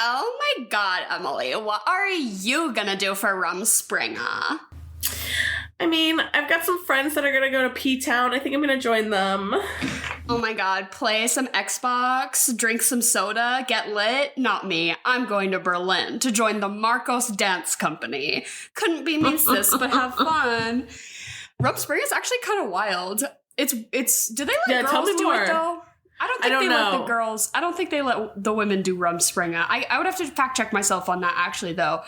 Oh my god, Emily, what are you gonna do for Rumspringa? I mean, I've got some friends that are gonna go to P-Town. I think I'm gonna join them. Oh my god, play some Xbox, drink some soda, get lit? Not me. I'm going to Berlin to join the Marcos Dance Company. Couldn't be me, sis, but have fun. Rumspringa is actually kind of wild. It's. Do they let girls do it, though? I don't think they let the girls. I don't think they let the women do Rumspringa. I would have to fact check myself on that, actually, though.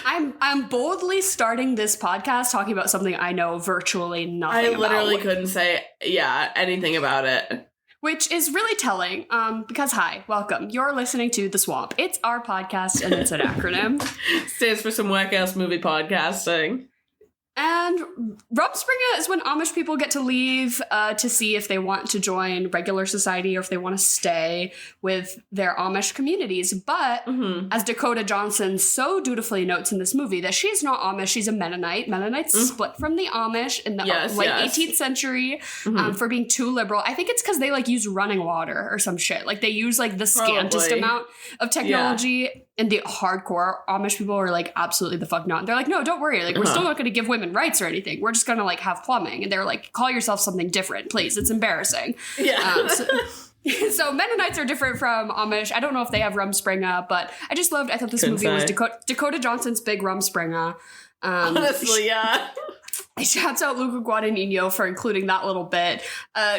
I'm boldly starting this podcast talking about something I know virtually nothing about. I literally couldn't say, anything about it. Which is really telling, because, hi, welcome. You're listening to The Swamp. It's our podcast, and it's an acronym. Stands for some whack-ass movie podcasting. And Rumspringa is when Amish people get to leave to see if they want to join regular society or if they want to stay with their Amish communities. But as Dakota Johnson so dutifully notes in this movie, that she's not Amish, she's a Mennonite. Mennonites split from the Amish in the late 18th century for being too liberal. I think it's because they use running water or some shit. They use the scantest amount of technology. Yeah. And the hardcore Amish people are absolutely the fuck not. And they're no, don't worry. We're still not going to give women rights or anything. We're just going to have plumbing. And they're call yourself something different, please. It's embarrassing. Yeah. So Mennonites are different from Amish. I don't know if they have Rumspringa, but I thought this movie was Dakota Johnson's big Rumspringa. Honestly, yeah. Shouts out Luca Guadagnino for including that little bit.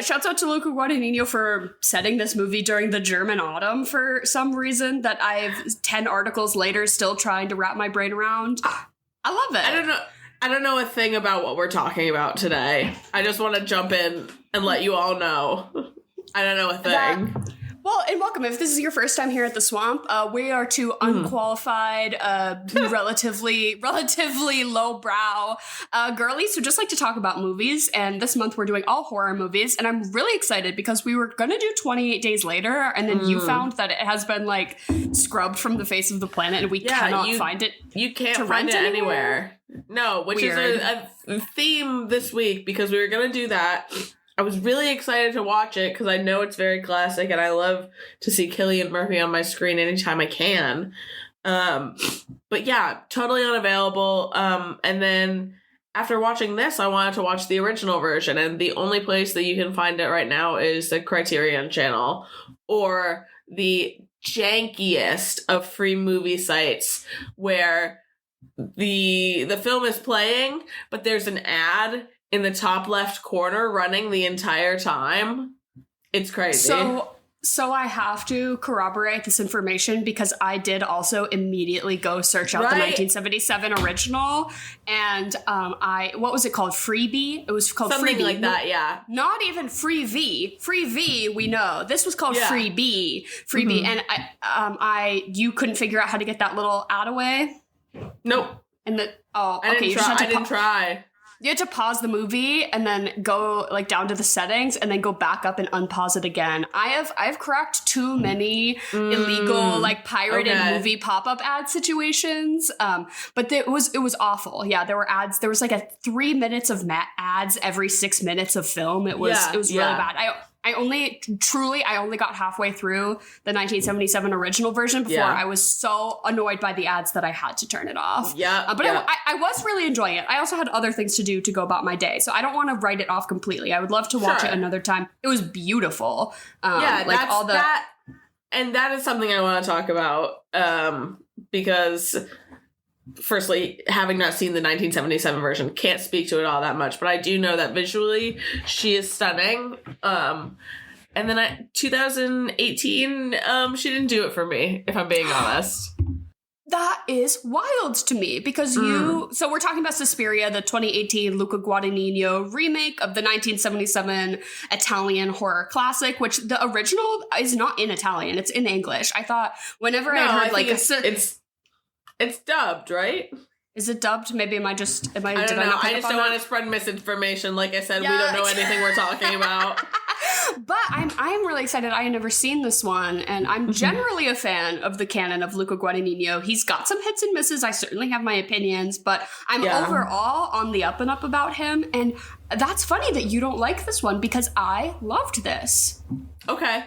Shouts out to Luca Guadagnino for setting this movie during the German autumn for some reason that I've 10 articles later still trying to wrap my brain around. I love it. I don't know a thing about what we're talking about today. I just want to jump in and let you all know. I don't know a thing. Well, and welcome. If this is your first time here at the Swamp, we are two unqualified, relatively lowbrow girlies who just like to talk about movies. And this month we're doing all horror movies. And I'm really excited because we were going to do 28 Days Later. And then you found that it has been scrubbed from the face of the planet and we cannot find it. You can't find it anywhere. No, which is a theme this week because we were going to do that. I was really excited to watch it because I know it's very classic and I love to see Cillian Murphy on my screen anytime I can. But yeah, totally unavailable. And then after watching this, I wanted to watch the original version. And the only place that you can find it right now is the Criterion channel or the jankiest of free movie sites where the film is playing, but there's an ad in the top left corner running the entire time. It's crazy. So I have to corroborate this information because I did also immediately go search out the 1977 original and what was it called? Freebie? It was called something Freebie. Like that, yeah. Not even Free V. Free V, we know. This was called Freebie. And you couldn't figure out how to get that little ad away? Nope. And I didn't try. You had to pause the movie and then go down to the settings and then go back up and unpause it again. I've cracked too many illegal pirated movie pop-up ad situations. But it was awful. Yeah, there were ads. There was 3 minutes of ads every 6 minutes of film. It was really bad. I only got halfway through the 1977 original version before I was so annoyed by the ads that I had to turn it off. I was really enjoying it. I also had other things to do to go about my day, so I don't want to write it off completely. I would love to watch it another time. It was beautiful. And that is something I want to talk about because firstly, having not seen the 1977 version, can't speak to it all that much, but I do know that visually she is stunning. And then 2018, she didn't do it for me, if I'm being honest. That is wild to me because so we're talking about Suspiria, the 2018 Luca Guadagnino remake of the 1977 Italian horror classic, which the original is not in Italian, it's in English. I thought whenever I heard it's dubbed, right? Is it dubbed? Maybe I don't know. I just don't want to spread misinformation. Like I said, we don't know anything we're talking about. But I'm really excited. I had never seen this one, and I'm generally a fan of the canon of Luca Guadagnino. He's got some hits and misses. I certainly have my opinions, but I'm overall on the up and up about him. And that's funny that you don't like this one because I loved this. Okay.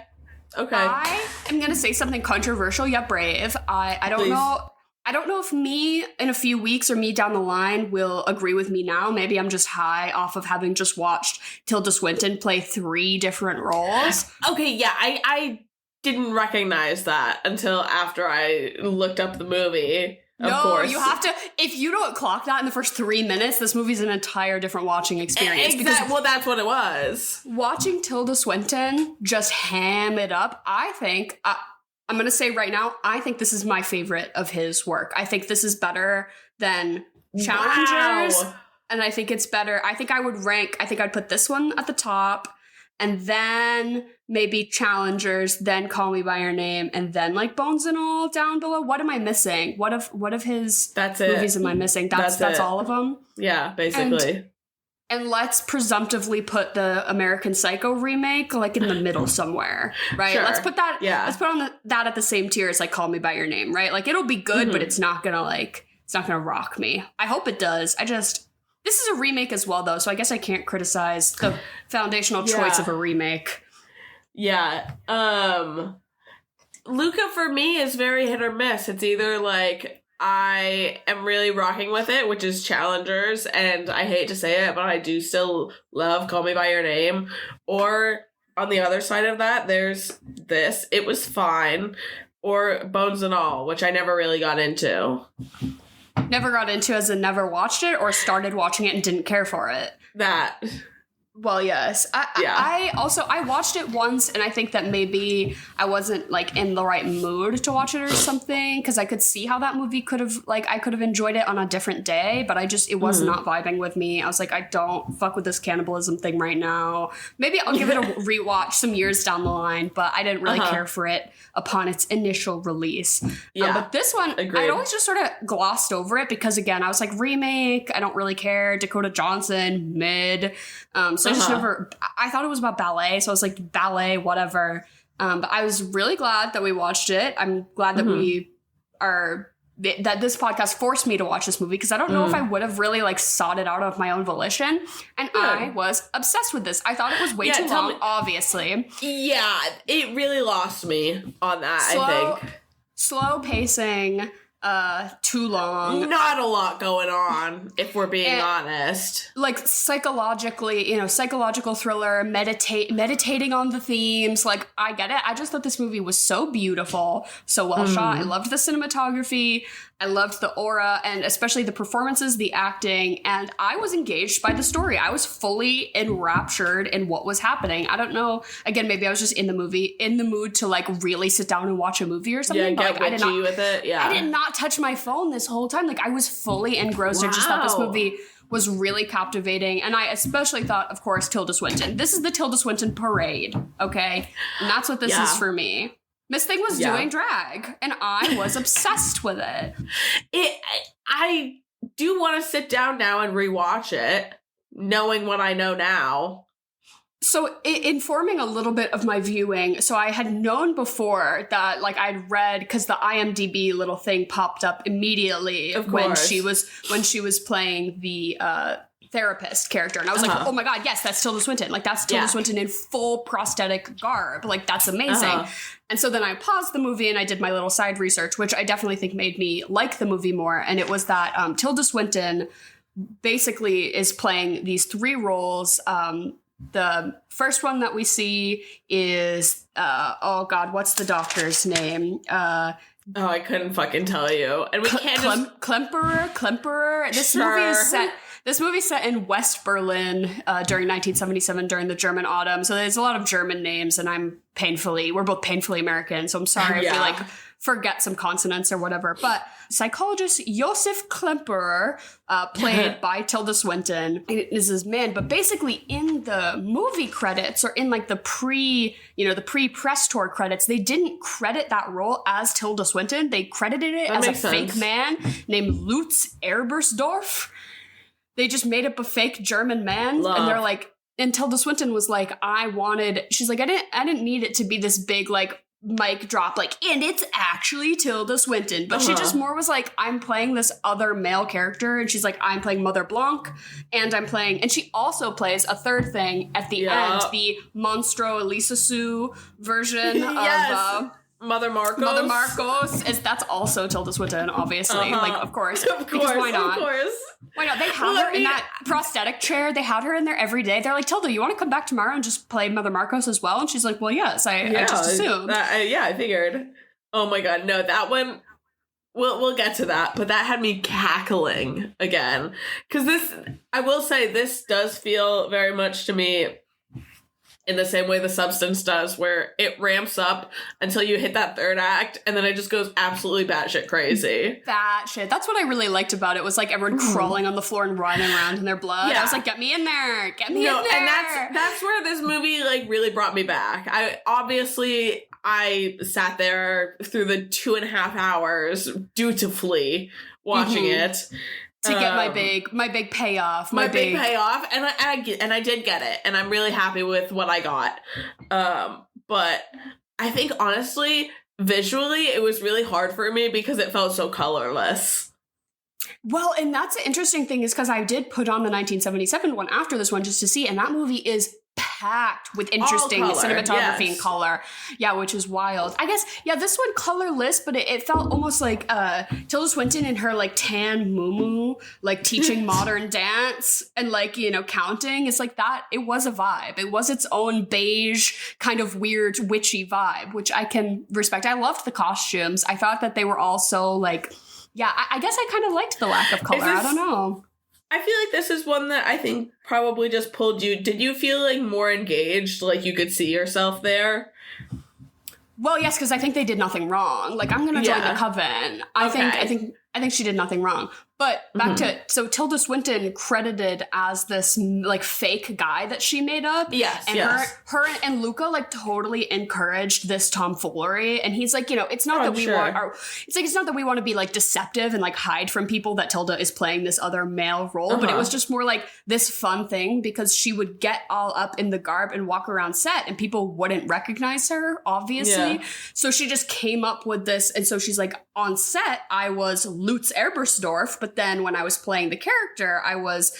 Okay. I am going to say something controversial yet brave. I don't Please. know. I don't know if me in a few weeks or me down the line will agree with me now. Maybe I'm just high off of having just watched Tilda Swinton play 3 different roles. Okay, yeah, I didn't recognize that until after I looked up the movie. Of course. You have to. If you don't clock that in the first 3 minutes, this movie's an entire different watching experience. Exactly. Well, that's what it was. Watching Tilda Swinton just ham it up, I think... I'm going to say right now, I think this is my favorite of his work. I think this is better than Challengers. Wow. And I think it's better. I think I'd put this one at the top, and then maybe Challengers, then Call Me By Your Name, and then like Bones and All down below. What am I missing? What of his movies am I missing? That's all of them? Yeah, basically. And let's presumptively put the American Psycho remake like in the middle somewhere, right? Sure. Let's put that. Yeah. Let's put on that at the same tier as like Call Me by Your Name, right? Like it'll be good, but it's not gonna rock me. I hope it does. This is a remake as well, though, so I guess I can't criticize the foundational choice of a remake. Yeah. Luca for me is very hit or miss. It's either like I am really rocking with it, which is Challengers, and I hate to say it, but I do still love Call Me By Your Name. Or on the other side of that, there's this. It was fine. Or Bones and All, which I never really got into. Never got into as in never watched it, or started watching it and didn't care for it? That. Well, yes. I watched it once, and I think that maybe I wasn't like in the right mood to watch it or something, because I could see how that movie I could have enjoyed it on a different day, but it was not vibing with me. I was like, I don't fuck with this cannibalism thing right now. Maybe I'll give it a rewatch some years down the line, but I didn't really care for it upon its initial release. Yeah, but this one, agreed. I'd always just sort of glossed over it because, again, I was like, remake, I don't really care. Dakota Johnson, mid. So I just never, I thought it was about ballet, so I was like, ballet, whatever. But I was really glad that we watched it. I'm glad that that this podcast forced me to watch this movie, because I don't know if I would have really like sought it out of my own volition. And I was obsessed with this. I thought it was way too long, obviously. Yeah, it really lost me on that, I think. Slow pacing. Too long. Not a lot going on, if we're being honest. Like psychological thriller, meditating on the themes. Like, I get it. I just thought this movie was so beautiful, so well shot. I loved the cinematography. I loved the aura, and especially the performances, the acting, and I was engaged by the story. I was fully enraptured in what was happening. I don't know. Again, maybe I was just in the mood to like really sit down and watch a movie or something. Yeah, get witchy with it. Yeah, I did not touch my phone this whole time. Like, I was fully engrossed. I just thought this movie was really captivating, and I especially thought, of course, Tilda Swinton. This is the Tilda Swinton parade, okay? And that's what this is for me. Miss Thing was doing drag, and I was obsessed with it. I do want to sit down now and rewatch it, knowing what I know now. So, informing a little bit of my viewing, so I had known before that, like, I'd read, because the IMDb little thing popped up immediately when she was playing the therapist character, and I was like, oh my god, yes, that's Tilda Swinton. Like, that's Tilda Swinton in full prosthetic garb. Like, that's amazing. And so then I paused the movie and I did my little side research, which I definitely think made me like the movie more. And it was that Tilda Swinton basically is playing these 3 roles. The first one that we see is, oh god, what's the doctor's name? I couldn't fucking tell you. And we can't Klemperer. This movie is set in West Berlin during 1977, during the German Autumn. So there's a lot of German names, and we're both painfully American, so I'm sorry if we like forget some consonants or whatever. But psychologist Josef Klemperer, played by Tilda Swinton, is his man. But basically in the movie credits, or in like the pre-press tour credits, they didn't credit that role as Tilda Swinton. They credited it as a fake man named Lutz Ebersdorf. They just made up a fake German man. And they're like, and Tilda Swinton was like, she's like, I didn't need it to be this big, like, mic drop, like, and it's actually Tilda Swinton. But she just more was like, I'm playing this other male character. And she's like, I'm playing Mother Blanc. And she also plays a third thing at the end, the Monstro Elisa Sue version of... Mother Marcos. Mother Marcos that's also Tilda Swinton, obviously. Like, of course. Because why not? Of course. Why not? They had her in that prosthetic chair. They had her in there every day. They're like, Tilda, you want to come back tomorrow and just play Mother Marcos as well? And she's like, well, yes, I just assumed. I figured. Oh my god, no, that one... We'll get to that, but that had me cackling again. Because this, I will say, this does feel very much to me in the same way The Substance does, where it ramps up until you hit that third act, and then it just goes absolutely batshit crazy. Batshit. That's what I really liked about it, was like everyone crawling on the floor and running around in their blood. Yeah. I was like, get me in there! Get me in there! And that's where this movie, like, really brought me back. I sat there through the 2.5 hours dutifully watching it. To get my big payoff. My big payoff. And I did get it. And I'm really happy with what I got. But I think, honestly, visually, it was really hard for me because it felt so colorless. Well, and that's the interesting thing, is because I did put on the 1977 one after this one just to see, and that movie is packed with interesting cinematography and color. Yeah, which is wild. I guess, this one colorless, but it felt almost like Tilda Swinton in her like tan muumuu, like teaching modern dance and like, counting. It's like that. It was a vibe. It was its own beige kind of weird witchy vibe, which I can respect. I loved the costumes. I thought that they were all so like, I guess I kind of liked the lack of color. I don't know. I feel like this is one that I think probably just pulled you. Did you feel like more engaged, like you could see yourself there? Well, yes, because I think they did nothing wrong. Like, I'm going to join the coven. I think she did nothing wrong. But back to, so Tilda Swinton credited as this like fake guy that she made up. Yes, and her and Luca like totally encouraged this tomfoolery. And he's like, it's not that we want it's not that we want to be like deceptive and like hide from people that Tilda is playing this other male role. But it was just more like this fun thing because she would get all up in the garb and walk around set and people wouldn't recognize her, obviously. Yeah. So she just came up with this. And so she's like, on set, I was Lutz Ebersdorf, but then when I was playing the character, I was,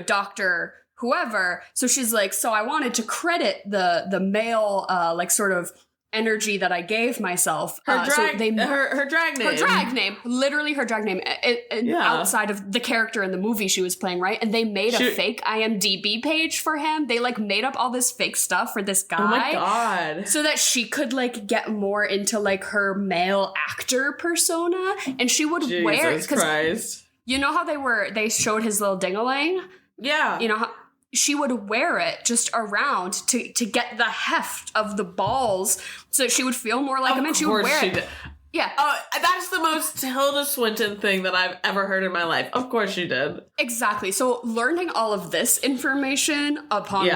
Dr. whoever. So she's like, so I wanted to credit the male, like sort of energy that I gave myself. Her drag name. Her drag name. Literally her drag name. Outside of the character in the movie she was playing, right? And they made a fake IMDb page for him. They like made up all this fake stuff for this guy. Oh my god. So that she could like get more into like her male actor persona. And she would wear... Jesus Christ. You know how they showed his little ding-a-ling? Yeah. You know how she would wear it just around to get the heft of the balls so she would feel more like a man. She would wear it. Yeah. That's the most Tilda Swinton thing that I've ever heard in my life. Of course she did. Exactly. So learning all of this information upon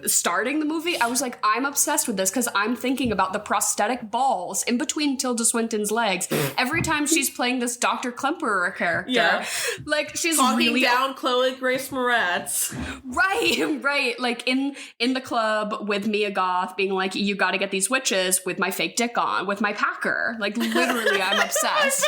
starting the movie, I was like, I'm obsessed with this because I'm thinking about the prosthetic balls in between Tilda Swinton's legs every time she's playing this Dr. Klemperer character. Yeah. Like she's talking really down Chloe Grace Moretz. Right. Like in the club with Mia Goth being like, you got to get these witches with my fake dick on, with my packer. Like literally, I'm obsessed.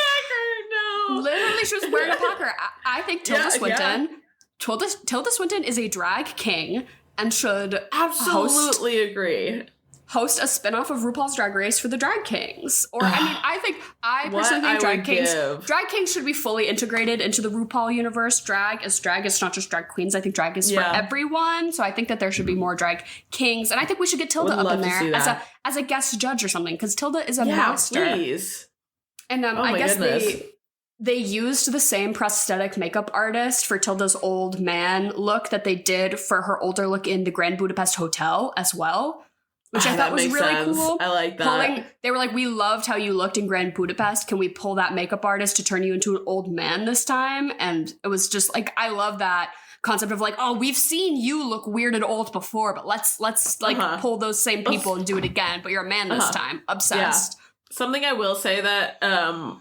No. Literally, she was wearing a packer. I think Tilda Swinton. Yeah. Tilda Swinton is a drag king and should absolutely agree. Host a spinoff of RuPaul's Drag Race for the drag kings. Or I personally think drag kings should be fully integrated into the RuPaul universe. Drag is not just drag queens. I think drag is for everyone. So I think that there should be more drag kings. And I think we should get Tilda up in there as a guest judge or something, because Tilda is a master. Please. And I guess they used the same prosthetic makeup artist for Tilda's old man look that they did for her older look in the Grand Budapest Hotel as well. Which I thought was really cool. I like that. They were like, we loved how you looked in Grand Budapest. Can we pull that makeup artist to turn you into an old man this time? And it was just like, I love that concept of like, oh, we've seen you look weird and old before, but let's like pull those same people and do it again. But you're a man this time. Obsessed. Yeah. Something I will say that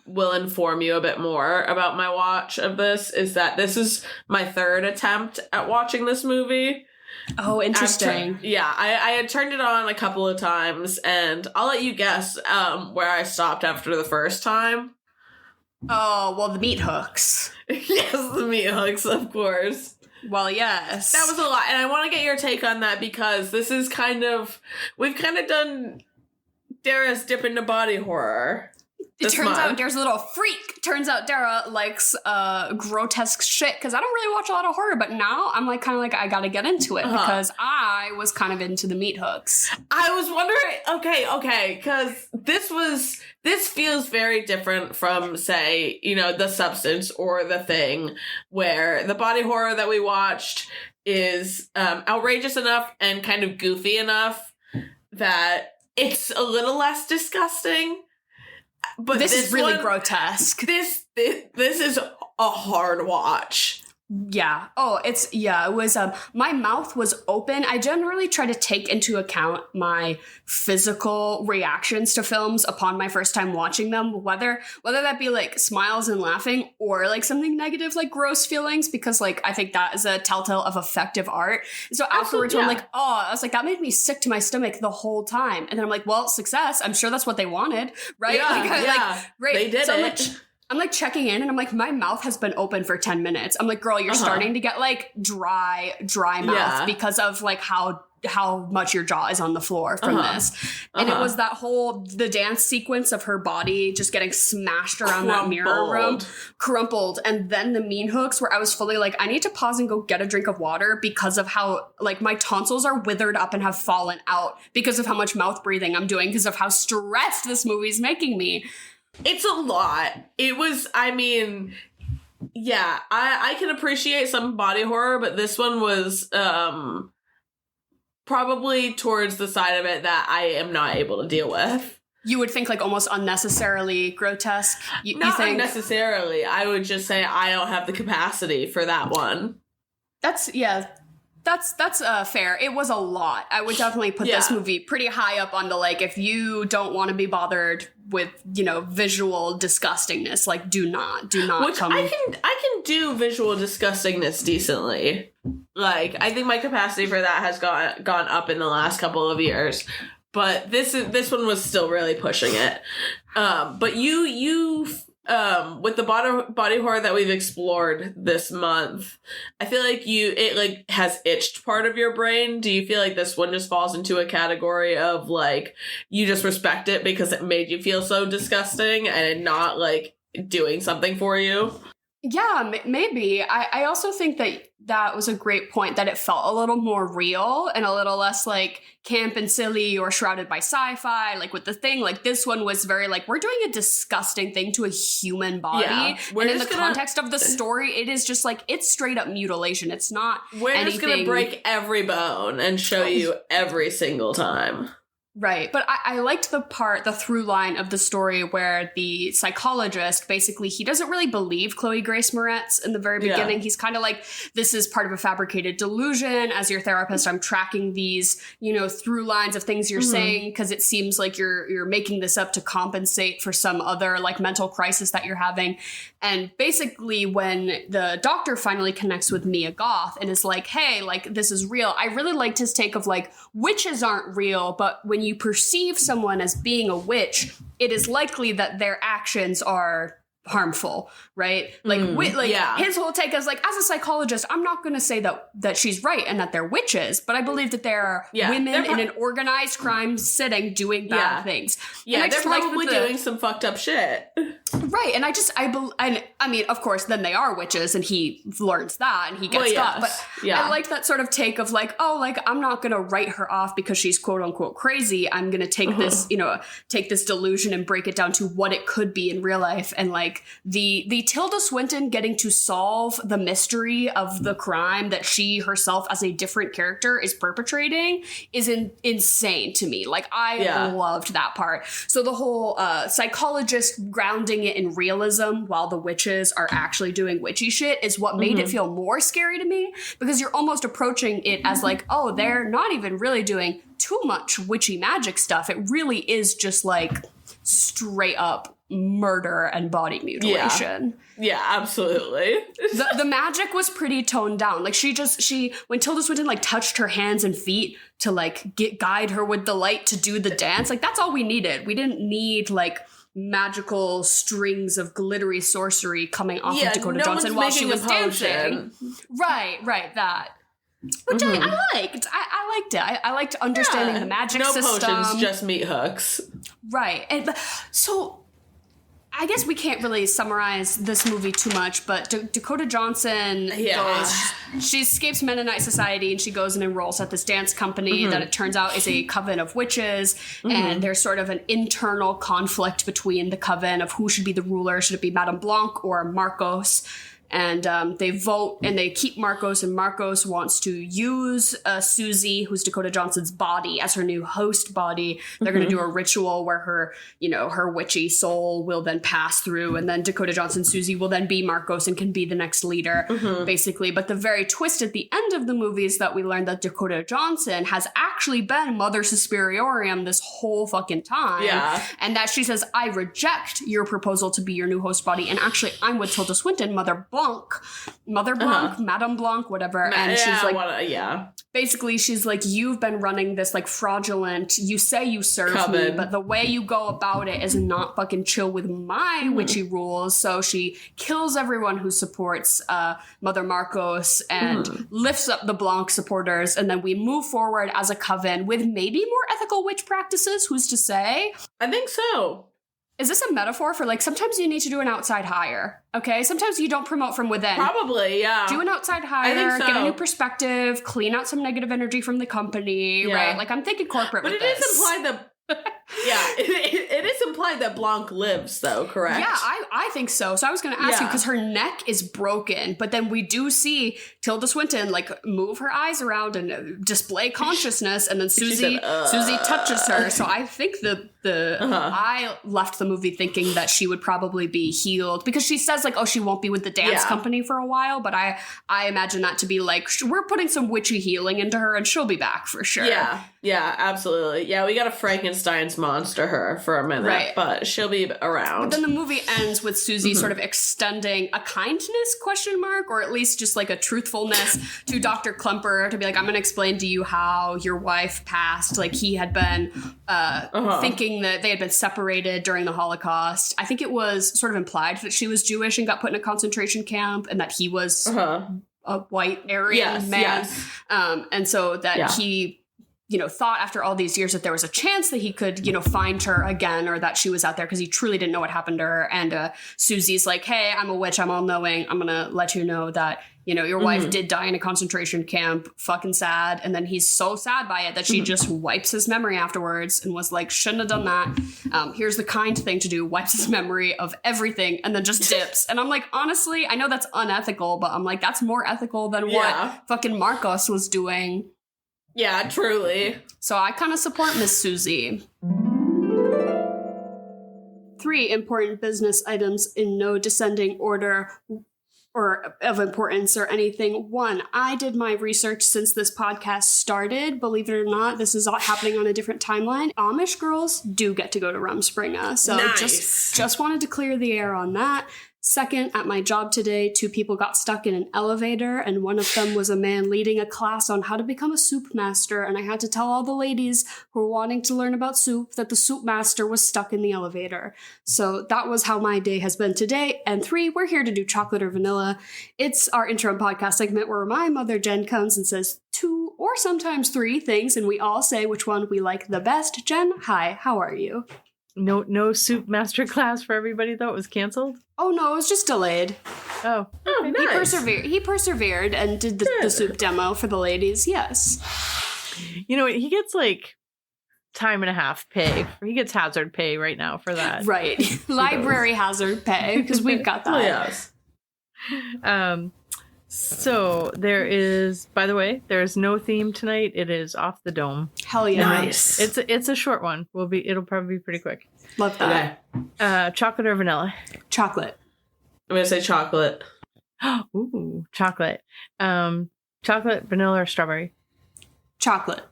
will inform you a bit more about my watch of this is that this is my third attempt at watching this movie. Oh, interesting. I had turned it on a couple of times, and I'll let you guess where I stopped after the first time. Oh, well, the meat hooks. Yes, the meat hooks, of course. Well, yes. That was a lot, and I want to get your take on that because this is we've kind of done Dara's dip into body horror. It turns out Dara's a little freak. Turns out Dara likes grotesque shit because I don't really watch a lot of horror, but now I'm like kind of like I gotta get into it because I was kind of into the meat hooks. I was wondering, okay, because this feels very different from, say, The Substance or The Thing, where the body horror that we watched is outrageous enough and kind of goofy enough that it's a little less disgusting. But this is really grotesque. This is a hard watch. Yeah. Oh, it was, my mouth was open. I generally try to take into account my physical reactions to films upon my first time watching them, whether that be like smiles and laughing or like something negative, like gross feelings, because like, I think that is a telltale of effective art. So afterwards, I'm like, I was like, that made me sick to my stomach the whole time. And then I'm like, well, success. I'm sure that's what they wanted. Right. Yeah, right. They did it. I'm like checking in and I'm like, my mouth has been open for 10 minutes. I'm like, girl, you're starting to get like dry mouth because of like how much your jaw is on the floor from this. And it was the dance sequence of her body just getting smashed around that mirror room, crumpled. And then the mean hooks where I was fully like, I need to pause and go get a drink of water because of how like my tonsils are withered up and have fallen out because of how much mouth breathing I'm doing because of how stressed this movie's making me. It's a lot. It was, I can appreciate some body horror, but this one was probably towards the side of it that I am not able to deal with. You would think like almost unnecessarily grotesque? Not unnecessarily. I would just say I don't have the capacity for that one. That's fair. It was a lot. I would definitely put this movie pretty high up on the like, if you don't want to be bothered with, visual disgustingness, like do not Which come. I can do visual disgustingness decently. Like, I think my capacity for that has gone up in the last couple of years. But this one was still really pushing it. But you with the body horror that we've explored this month, I feel like it has itched part of your brain. Do you feel like this one just falls into a category of like you just respect it because it made you feel so disgusting and not like doing something for you? Yeah, maybe. I also think that was a great point, that it felt a little more real and a little less like camp and silly or shrouded by sci-fi. Like with The Thing, like this one was very like, we're doing a disgusting thing to a human body. Yeah, and in the context of the story, it is just like, it's straight up mutilation. It's not anything. Just going to break every bone and show you every single time. Right. But I liked the through line of the story where the psychologist, basically, he doesn't really believe Chloe Grace Moretz in the very beginning. He's kind of like, this is part of a fabricated delusion. As your therapist, I'm tracking these, through lines of things you're saying because it seems like you're making this up to compensate for some other like mental crisis that you're having. And basically, when the doctor finally connects with Mia Goth and is like, hey, like, this is real. I really liked his take of like, witches aren't real, but when you perceive someone as being a witch, it is likely that their actions are harmful, right? Like, his whole take is like, as a psychologist, I'm not going to say that she's right and that they're witches, but I believe that there are women in an organized crime setting doing bad things. Yeah, they're probably doing some fucked up shit. Right, and I mean, of course, then they are witches, and he learns that, and he gets got. But I like that sort of take of like, oh, like I'm not gonna write her off because she's quote unquote crazy. I'm gonna take this, take this delusion and break it down to what it could be in real life, and like the Tilda Swinton getting to solve the mystery of the crime that she herself as a different character is perpetrating is insane to me. Like I loved that part. So the whole psychologist grounding it in realism while the witches are actually doing witchy shit is what made it feel more scary to me, because you're almost approaching it as like, oh, they're not even really doing too much witchy magic stuff. It really is just like straight up murder and body mutilation. Yeah, absolutely. The magic was pretty toned down. Like when Tilda Swinton like touched her hands and feet to like guide her with the light to do the dance, like that's all we needed. We didn't need like magical strings of glittery sorcery coming off of Dakota Johnson while she was dancing. Right, that. Which I liked. I liked it. I liked understanding the magic system. No potions, just meat hooks. Right. And so I guess we can't really summarize this movie too much, but Dakota Johnson she escapes Mennonite society and she goes and enrolls at this dance company that it turns out is a coven of witches, and there's sort of an internal conflict between the coven of who should be the ruler. Should it be Madame Blanc or Marcos? And they vote and they keep Marcos, and Marcos wants to use Susie, who's Dakota Johnson's body, as her new host body. They're going to do a ritual where her witchy soul will then pass through, and then Dakota Johnson Susie will then be Marcos and can be the next leader, basically. But the very twist at the end of the movie is that we learned that Dakota Johnson has actually been Mother Suspiriorum this whole fucking time. Yeah. And that she says, I reject your proposal to be your new host body, and actually I'm with Tilda Swinton, Mother Blanc, Madame Blanc, whatever. And she's like, basically she's like, you've been running this like fraudulent, you say you serve me, but the way you go about it is not fucking chill with my witchy rules. So she kills everyone who supports Mother Marcos and lifts up the Blanc supporters. And then we move forward as a coven with maybe more ethical witch practices. Who's to say? I think so. Is this a metaphor for, like, sometimes you need to do an outside hire, okay? Sometimes you don't promote from within. Probably, yeah. Do an outside hire, I think so. Get a new perspective, clean out some negative energy from the company, right? Like, I'm thinking corporate with this. But it is implied that... it is implied that Blanc lives, though, correct? Yeah, I think so. So I was going to ask you, because her neck is broken, but then we do see Tilda Swinton, like, move her eyes around and display consciousness, and then Susie touches her. So I think I left the movie thinking that she would probably be healed, because she says, like, oh, she won't be with the dance company for a while, but I imagine that to be like, we're putting some witchy healing into her, and she'll be back for sure. Yeah, absolutely. Yeah, we got a Frankenstein's monster her for a minute, but she'll be around. But then the movie ends with Susie sort of extending a kindness question mark, or at least just like a truthfulness to Dr. Klumper to be like, I'm going to explain to you how your wife passed. Like, he had been thinking that they had been separated during the Holocaust. I think it was sort of implied that she was Jewish and got put in a concentration camp, and that he was a white Aryan man. And so that he... thought after all these years that there was a chance that he could, find her again, or that she was out there, because he truly didn't know what happened to her. And Susie's like, hey, I'm a witch. I'm all knowing. I'm going to let you know that, your wife did die in a concentration camp. Fucking sad. And then he's so sad by it that she just wipes his memory afterwards and was like, shouldn't have done that. Here's the kind thing to do. Wipes his memory of everything and then just dips. And I'm like, honestly, I know that's unethical, but I'm like, that's more ethical than what fucking Marcos was doing. Yeah, truly. So I kind of support Miss Susie. 3 important business items in no descending order or of importance or anything. 1, I did my research since this podcast started. Believe it or not, this is all happening on a different timeline. Amish girls do get to go to Rumspringa. So just wanted to clear the air on that. 2nd, at my job today, 2 people got stuck in an elevator, and one of them was a man leading a class on how to become a soup master, and I had to tell all the ladies who were wanting to learn about soup that the soup master was stuck in the elevator. So that was how my day has been today. And 3, we're here to do chocolate or vanilla. It's our interim podcast segment where my mother Jen comes and says 2 or sometimes 3 things, and we all say which one we like the best. Jen, hi, how are you? No soup master class for everybody, though? It was canceled? Oh, no, it was just delayed. Oh, nice. He persevered and did the soup demo for the ladies, yes. You know, he gets, like, time and a half pay. He gets hazard pay right now for that. Right. Library hazard pay, because we've got that. Yes. So there is, by the way, there is no theme tonight. It is Off the Dome. Hell yeah. Nice. It's a short one. It'll probably be pretty quick. Love that. Okay. Chocolate or vanilla? Chocolate. I'm going to say chocolate. Ooh, chocolate. Chocolate, vanilla, or strawberry? Chocolate.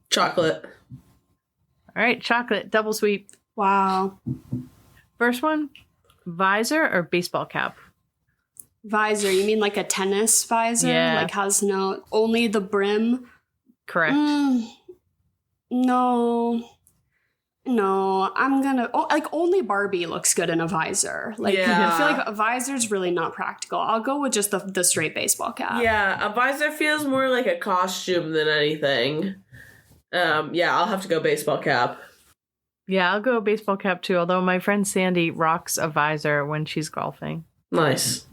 Chocolate. All right, chocolate. Double sweep. Wow. First one, visor or baseball cap? Visor. You mean like a tennis visor? Yeah. Like has only the brim? Correct. No, I'm gonna only Barbie looks good in a visor. I feel like a visor's really not practical. I'll go with just the straight baseball cap. Yeah, a visor feels more like a costume than anything. I'll have to go baseball cap. Yeah, I'll go baseball cap too, although my friend Sandy rocks a visor when she's golfing. Nice.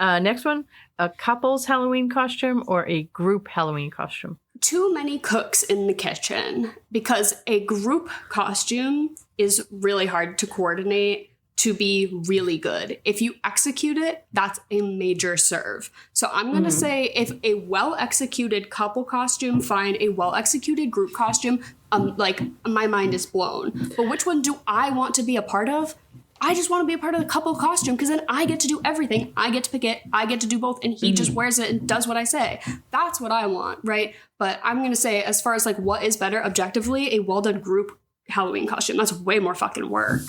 Next one, a couple's Halloween costume or a group Halloween costume? Too many cooks in the kitchen, because a group costume is really hard to coordinate to be really good. If you execute it, that's a major serve. So I'm going to say if a well-executed couple costume, fine. A well-executed group costume, my mind is blown. But which one do I want to be a part of? I just want to be a part of the couple costume, because then I get to do everything. I get to pick it. I get to do both. And he just wears it and does what I say. That's what I want, right? But I'm going to say, as far as what is better objectively, a well-done group Halloween costume. That's way more fucking work.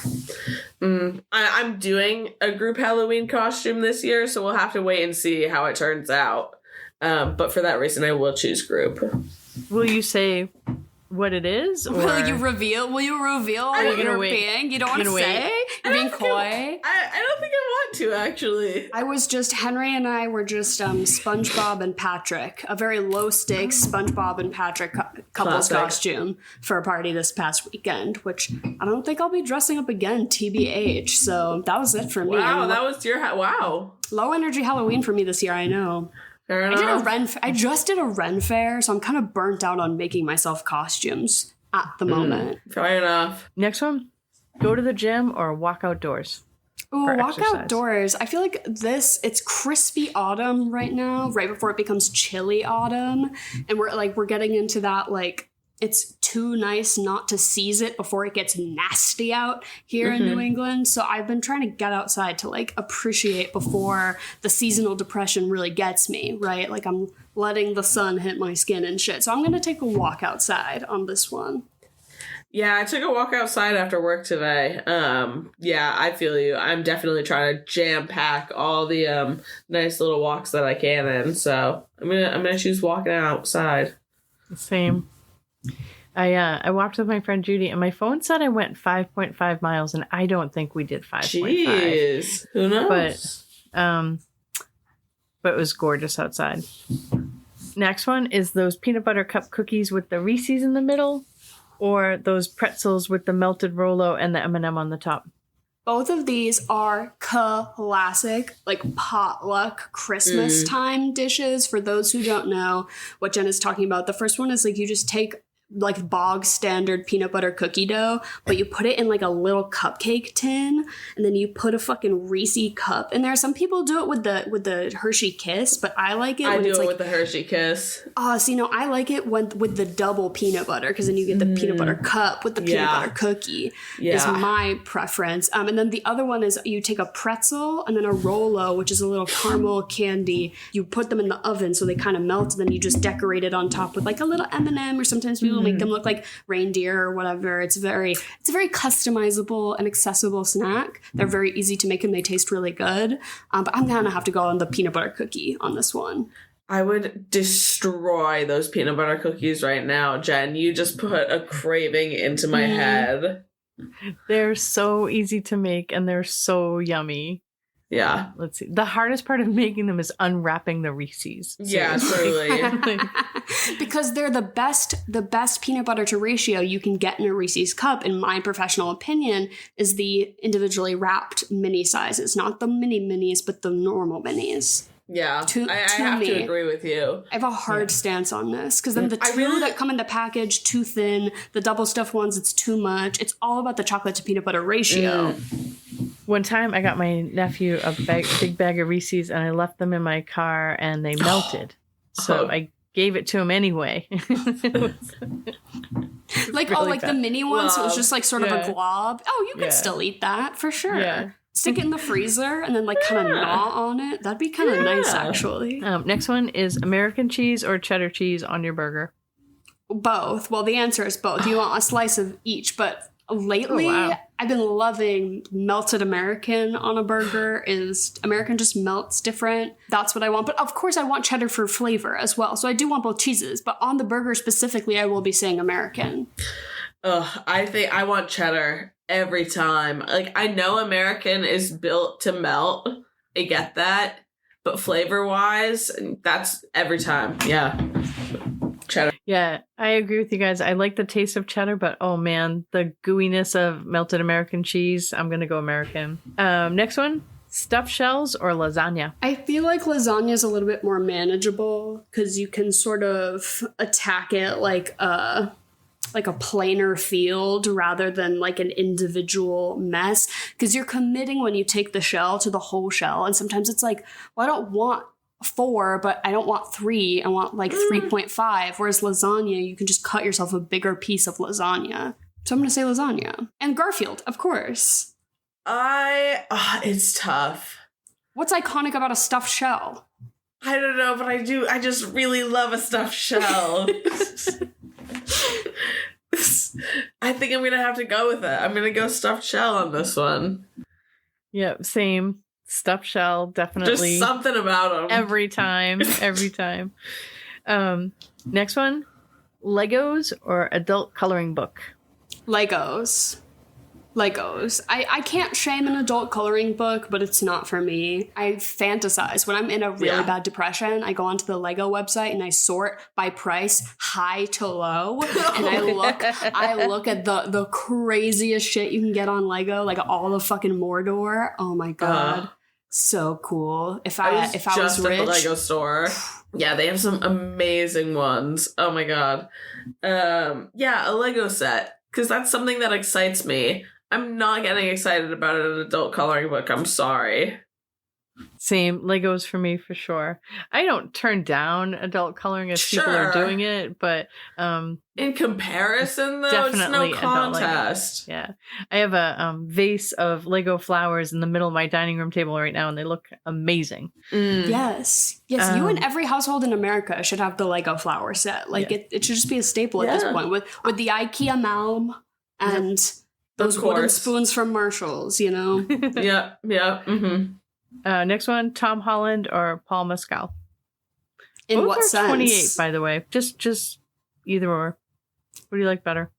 I'm doing a group Halloween costume this year, so we'll have to wait and see how it turns out. But for that reason, I will choose group. Will you say what it is? Or... Will you reveal what you're being? You don't want to say? You're being coy? I don't think I want to, actually. Henry and I were just SpongeBob and Patrick. A very low stakes SpongeBob and Patrick couple's costume for a party this past weekend, which I don't think I'll be dressing up again, TBH. So that was it for me. Wow, that was your... wow. Low energy Halloween for me this year, I know. I just did a Ren fair, so I'm kind of burnt out on making myself costumes at the moment. Fair enough. Next one, go to the gym or walk outdoors. Ooh, walk outdoors. I feel like it's crispy autumn right now, right before it becomes chilly autumn, and we're getting into that it's too nice not to seize it before it gets nasty out here in New England. So I've been trying to get outside to appreciate before the seasonal depression really gets me, right? I'm letting the sun hit my skin and shit. So I'm going to take a walk outside on this one. Yeah, I took a walk outside after work today. I feel you. I'm definitely trying to jam pack all the nice little walks that I can in. So I'm gonna choose walking outside. Same. I walked with my friend Judy, and my phone said I went 5.5 miles, and I don't think we did 5.5. Jeez, who knows? But it was gorgeous outside. Next one is those peanut butter cup cookies with the Reese's in the middle, or those pretzels with the melted Rolo and the M&M on the top. Both of these are classic, potluck Christmas time dishes. For those who don't know what Jen is talking about, the first one is you just take bog standard peanut butter cookie dough, but you put it in a little cupcake tin, and then you put a fucking Reese cup in there. Some people do it with the Hershey Kiss, but I like it. I do it with the Hershey Kiss. I like it with the double peanut butter, because then you get the peanut butter cup with the peanut butter cookie. Is my preference. And then the other one is you take a pretzel and then a Rolo, which is a little caramel candy. You put them in the oven so they kind of melt, and then you just decorate it on top with a little M&M, or sometimes people make them look like reindeer or whatever. It's a very customizable and accessible snack. They're very easy to make, and they taste really good. But I'm gonna have to go on the peanut butter cookie on this one. I would destroy those peanut butter cookies right now, Jen. You just put a craving into my head. They're so easy to make, and they're so yummy. Yeah. Let's see. The hardest part of making them is unwrapping the Reese's. Yeah, totally. Because they're the best peanut butter to ratio you can get in a Reese's cup, in my professional opinion, is the individually wrapped mini sizes. Not the mini minis, but the normal minis. Yeah, I have to agree with you. I have a hard stance on this, because then the two that come in the package, too thin. The double stuffed ones, it's too much. It's all about the chocolate to peanut butter ratio. One time I got my nephew a big bag of Reese's, and I left them in my car, and they melted. So I gave it to him anyway. The mini ones, so it was just sort of a glob. Oh, you can still eat that for sure. Yeah. Stick it in the freezer and then kind of gnaw on it. That'd be kind of nice, actually. Next one is American cheese or cheddar cheese on your burger. Both. Well, the answer is both. You want a slice of each, but Lately, Oh, wow. I've been loving melted American on a burger. American just melts different. That's what I want. But of course, I want cheddar for flavor as well. So I do want both cheeses. But on the burger specifically, I will be saying American. Ugh, I think I want cheddar every time. Like, I know American is built to melt. I get that. But flavor-wise, that's every time. Yeah. Cheddar. Yeah, I agree with you guys. I like the taste of cheddar, but oh man, the gooiness of melted American cheese. I'm going to go American. Next one, stuffed shells or lasagna? I feel like lasagna is a little bit more manageable because you can sort of attack it like a plainer field rather than like an individual mess, because you're committing when you take the shell to the whole shell. And sometimes it's like, well, I don't want 4, but I don't want 3. I want like 3.5. Whereas lasagna, you can just cut yourself a bigger piece of lasagna. So I'm going to say lasagna. And Garfield, of course. It's tough. What's iconic about a stuffed shell? I don't know, but I do. I just really love a stuffed shell. I think I'm going to have to go with it. I'm going to go stuffed shell on this one. Yep, same. Stuffed shell, definitely. Just something about them. Every time. Next one, Legos or adult coloring book? Legos. I can't shame an adult coloring book, but it's not for me. I fantasize. When I'm in a really bad depression, I go onto the Lego website and I sort by price, high to low. And I look at the craziest shit you can get on Lego, like all of fucking Mordor. Oh my God. So cool. If I was rich, at the Lego store. Yeah, they have some amazing ones. Oh my God. A Lego set. Because that's something that excites me. I'm not getting excited about an adult coloring book. I'm sorry. Same. Legos for me, for sure. I don't turn down adult coloring if people are doing it, but in comparison, though, definitely it's no contest. Yeah. I have a vase of Lego flowers in the middle of my dining room table right now, and they look amazing. Yes. You and every household in America should have the Lego flower set. Like, it should just be a staple at this point. With the IKEA Malm and those wooden spoons from Marshall's, you know? Yeah. Mm-hmm. Next one, Tom Holland or Paul Mescal? In Both what are sense? 28, by the way. Just either or. What do you like better?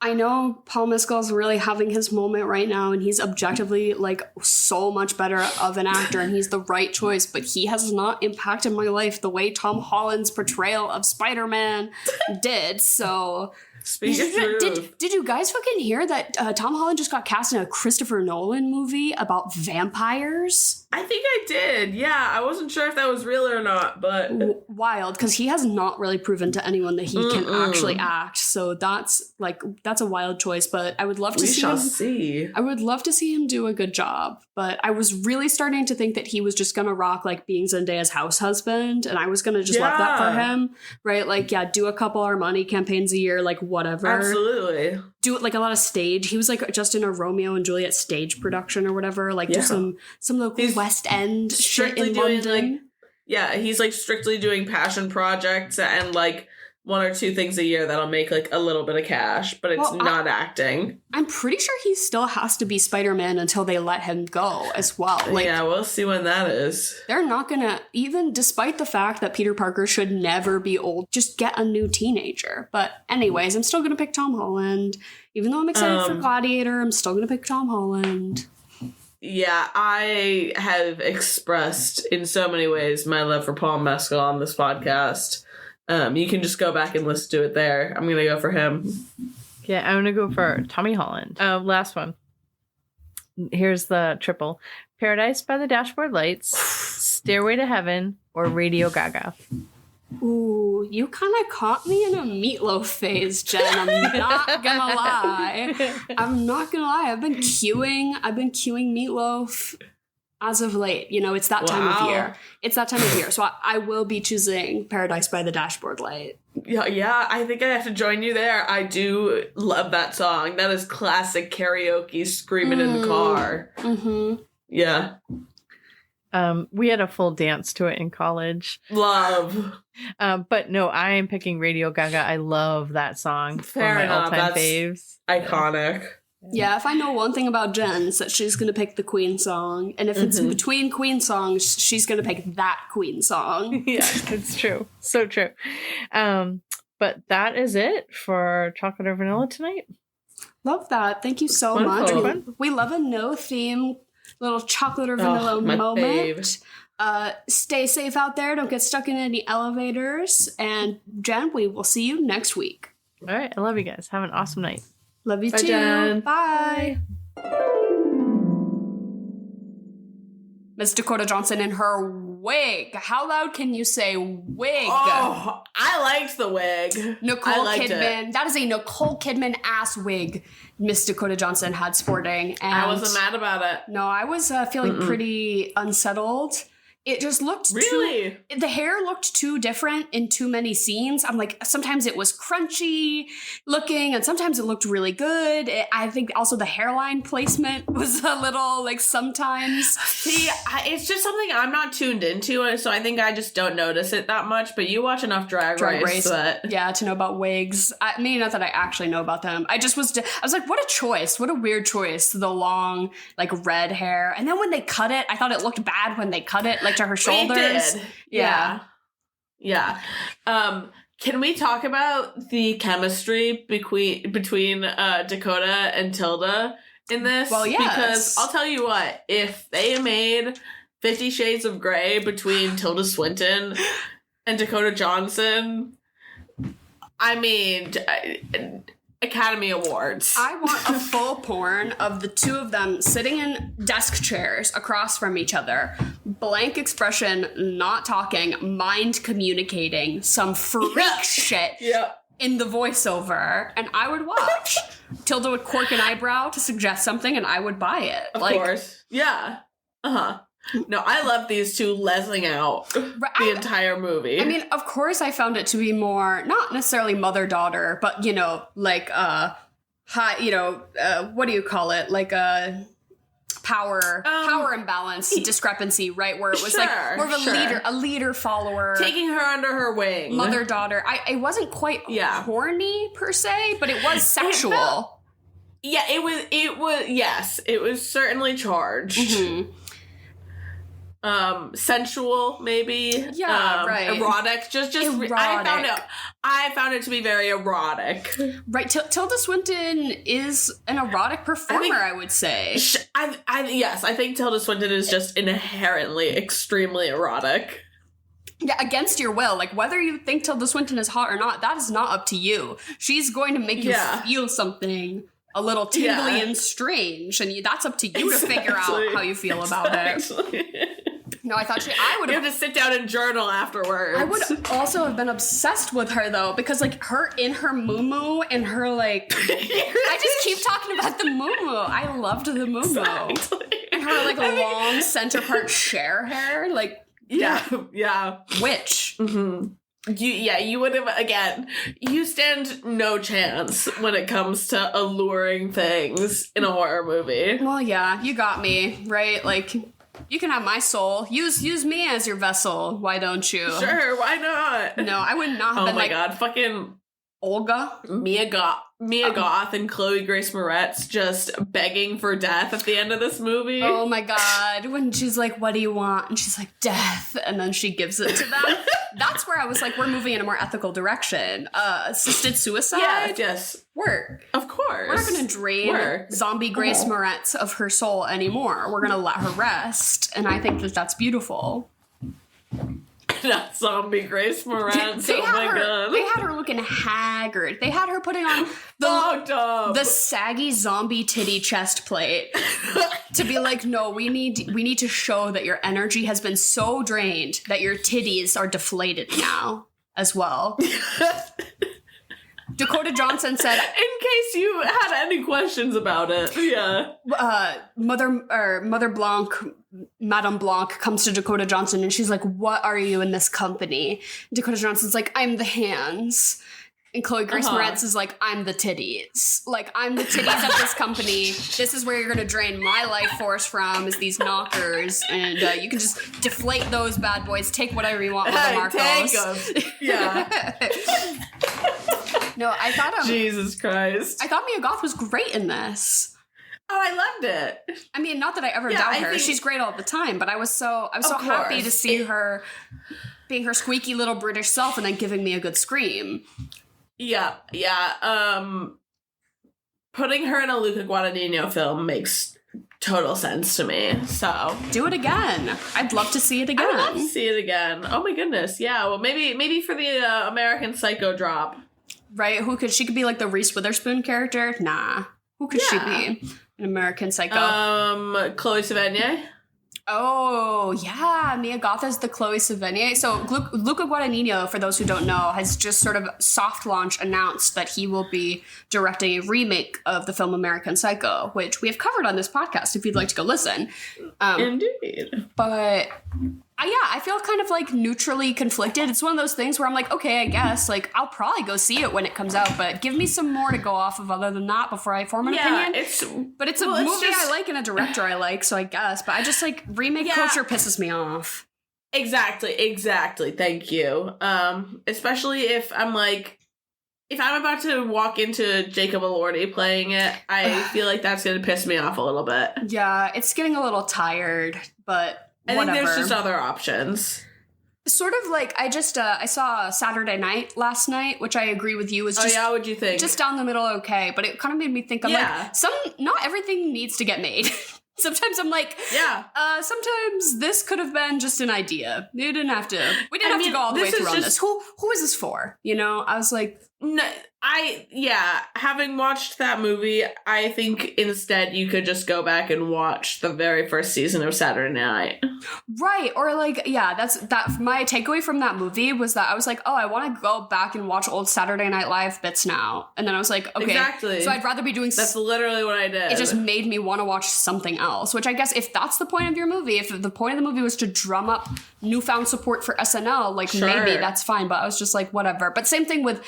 I know Paul Mescal's really having his moment right now, and he's objectively like so much better of an actor, and he's the right choice, but he has not impacted my life the way Tom Holland's portrayal of Spider-Man did. So did you guys fucking hear that Tom Holland just got cast in a Christopher Nolan movie about vampires? I think I did. Yeah, I wasn't sure if that was real or not, but wild, because he has not really proven to anyone that he can actually act. So that's a wild choice. But I would love to see. I would love to see him do a good job. But I was really starting to think that he was just gonna rock like being Zendaya's house husband, and I was gonna just love that for him, right? Like, do a couple Armani campaigns a year, like whatever. Absolutely. Do it like a lot of stage. He was like just in a Romeo and Juliet stage production or whatever. Like do some local West End shit in London. He's like strictly doing passion projects and like 1 or 2 things a year that'll make like a little bit of cash, but it's not acting. I'm pretty sure he still has to be Spider-Man until they let him go as well. Like, yeah, we'll see when that is. They're not gonna, even despite the fact that Peter Parker should never be old, just get a new teenager. But anyways, I'm still gonna pick Tom Holland. Even though I'm excited for Gladiator, I'm still gonna pick Tom Holland. Yeah, I have expressed in so many ways my love for Paul Mescal on this podcast. You can just go back and listen to it there. I'm going to go for him. Yeah, I'm going to go for Tommy Holland. Last one. Here's the triple. Paradise by the Dashboard Lights, Stairway to Heaven, or Radio Gaga. Ooh, you kind of caught me in a meatloaf phase, Jen. I'm not gonna lie. I've been queuing meatloaf as of late. You know, it's that time of year. So I will be choosing Paradise by the Dashboard Light. Yeah, I think I have to join you there. I do love that song. That is classic karaoke, screaming in the car. Mm-hmm. Yeah. We had a full dance to it in college. Love. But no, I am picking Radio Gaga. I love that song. Fair one of my enough. all-time That's faves. iconic. Yeah, if I know one thing about Jen, it's that she's going to pick the Queen song. And if it's between Queen songs, she's going to pick that Queen song. Yeah, it's true. So true. But that is it for Chocolate or Vanilla tonight. Love that. Thank you so Wonderful. much. We love a no-theme little chocolate or vanilla moment. Stay safe out there. Don't get stuck in any elevators. And Jen, we will see you next week. All right. I love you guys. Have an awesome night. Love you Bye, too. Jen. Bye. Miss Dakota Johnson in her wig. How loud can you say wig? Oh, I liked the wig. Nicole Kidman. That is a Nicole Kidman ass wig Miss Dakota Johnson had sporting. And I wasn't mad about it. No, I was feeling pretty unsettled. It just looked really. The hair looked too different in too many scenes. I'm like, sometimes it was crunchy looking, and sometimes it looked really good. I think also the hairline placement was a little like sometimes. See, it's just something I'm not tuned into, so I think I just don't notice it that much. But you watch enough Drag Race that... yeah, to know about wigs. I mean, not that I actually know about them. I was like, what a choice! What a weird choice. The long like red hair, and then when they cut it, I thought it looked bad when they cut it. Like to her shoulders. It did. Yeah. Can we talk about the chemistry between Dakota and Tilda in this? Well, yes. Because I'll tell you what, if they made 50 Shades of Grey between Tilda Swinton and Dakota Johnson, I mean, Academy Awards. I want a full porn of the two of them sitting in desk chairs across from each other. Blank expression, not talking, mind communicating, some freak shit in the voiceover. And I would watch. Tilda would quirk an eyebrow to suggest something and I would buy it. Of course. Yeah. Uh-huh. No, I love these two lesing out the entire movie. I mean, of course I found it to be more, not necessarily mother-daughter, but, you know, like, high, you know, what do you call it? Like a power imbalance discrepancy, right? Where it was like more of a leader follower. Taking her under her wing. Mother-daughter. It wasn't quite horny per se, but it was sexual. It was certainly charged. Mm-hmm. Sensual, maybe. Yeah, right. Erotic. Just erotic. I found it to be very erotic. Right. Tilda Swinton is an erotic performer, I would say. I think Tilda Swinton is just inherently extremely erotic. Yeah, against your will. Like, whether you think Tilda Swinton is hot or not, that is not up to you. She's going to make you feel something a little tingly and strange, and that's up to you to figure out how you feel about it. No, I thought I would have to sit down and journal afterwards. I would also have been obsessed with her though, because like her in her muumuu and her like I just keep talking about the muumuu. I loved the muumuu. Exactly. And her like long center part share hair, like yeah. Witch. Mm-hmm. You would have, again, you stand no chance when it comes to alluring things in a horror movie. Well, yeah, you got me, right? Like, you can have my soul. Use me as your vessel. Why don't you? Sure, why not? No, I would not have been like... Oh my god, fucking... Olga? Mia Goth and Chloe Grace Moretz just begging for death at the end of this movie. Oh my god. When she's like, what do you want? And she's like, death. And then she gives it to them. That's where I was like, we're moving in a more ethical direction. Assisted suicide? Yeah, yes. Work. Of course. We're not going to drain zombie Grace Moretz of her soul anymore. We're going to let her rest. And I think that that's beautiful. Not zombie Grace Moretz. They God. They had her looking haggard. They had her putting on the saggy zombie titty chest plate to be like, no, we need to show that your energy has been so drained that your titties are deflated now as well. Dakota Johnson said, in case you had any questions about it, Madame Blanc comes to Dakota Johnson and she's like, what are you in this company? Dakota Johnson's like, I'm the hands. And Chloe Grace Moretz is like, I'm the titties. Like, I'm the titties of this company. This is where you're going to drain my life force from, is these knockers. And you can just deflate those bad boys. Take whatever you want with the Marcos. Take them. Yeah. No, I thought... Jesus Christ. I thought Mia Goth was great in this. Oh, I loved it. I mean, not that I ever doubt her. She's great all the time. But I was so happy to see her being her squeaky little British self and then giving me a good scream. Yeah. Putting her in a Luca Guadagnino film makes total sense to me. So do it again. I'd love to see it again. I'd love to see it again. Oh my goodness. Yeah. Well, maybe for the American Psycho drop. Right. She could be like the Reese Witherspoon character. Nah. Who could she be? An American Psycho. Chloe Sevigny. Oh, yeah. Mia Goth is the Chloe Sevigny. So Luca Guadagnino, for those who don't know, has just sort of soft launch announced that he will be directing a remake of the film American Psycho, which we have covered on this podcast if you'd like to go listen. Indeed. But... I feel kind of like neutrally conflicted. It's one of those things where I'm like, okay, I guess, like, I'll probably go see it when it comes out, but give me some more to go off of other than that before I form an opinion. It's a movie I like and a director I like, so I guess, but I just like remake culture pisses me off. Exactly. Thank you. Especially if I'm about to walk into Jacob Elordi playing it, I feel like that's going to piss me off a little bit. Yeah, it's getting a little tired, but I think there's just other options. Sort of like, I saw Saturday Night last night, which I agree with you was just... Oh yeah, what'd you think? Just down the middle okay, but it kind of made me think, not everything needs to get made. Sometimes I'm like, sometimes this could have been just an idea. We didn't have to go all the way through on this. Who is this for? You know, I was like... No, having watched that movie, I think instead you could just go back and watch the very first season of Saturday Night. Right, or like, that's my takeaway from that movie was that I was like, oh, I want to go back and watch old Saturday Night Live bits now. And then I was like, okay. Exactly. So I'd rather be doing... That's literally what I did. It just made me want to watch something else, which I guess if that's the point of your movie, if the point of the movie was to drum up newfound support for SNL, like maybe that's fine, but I was just like, whatever. But same thing with...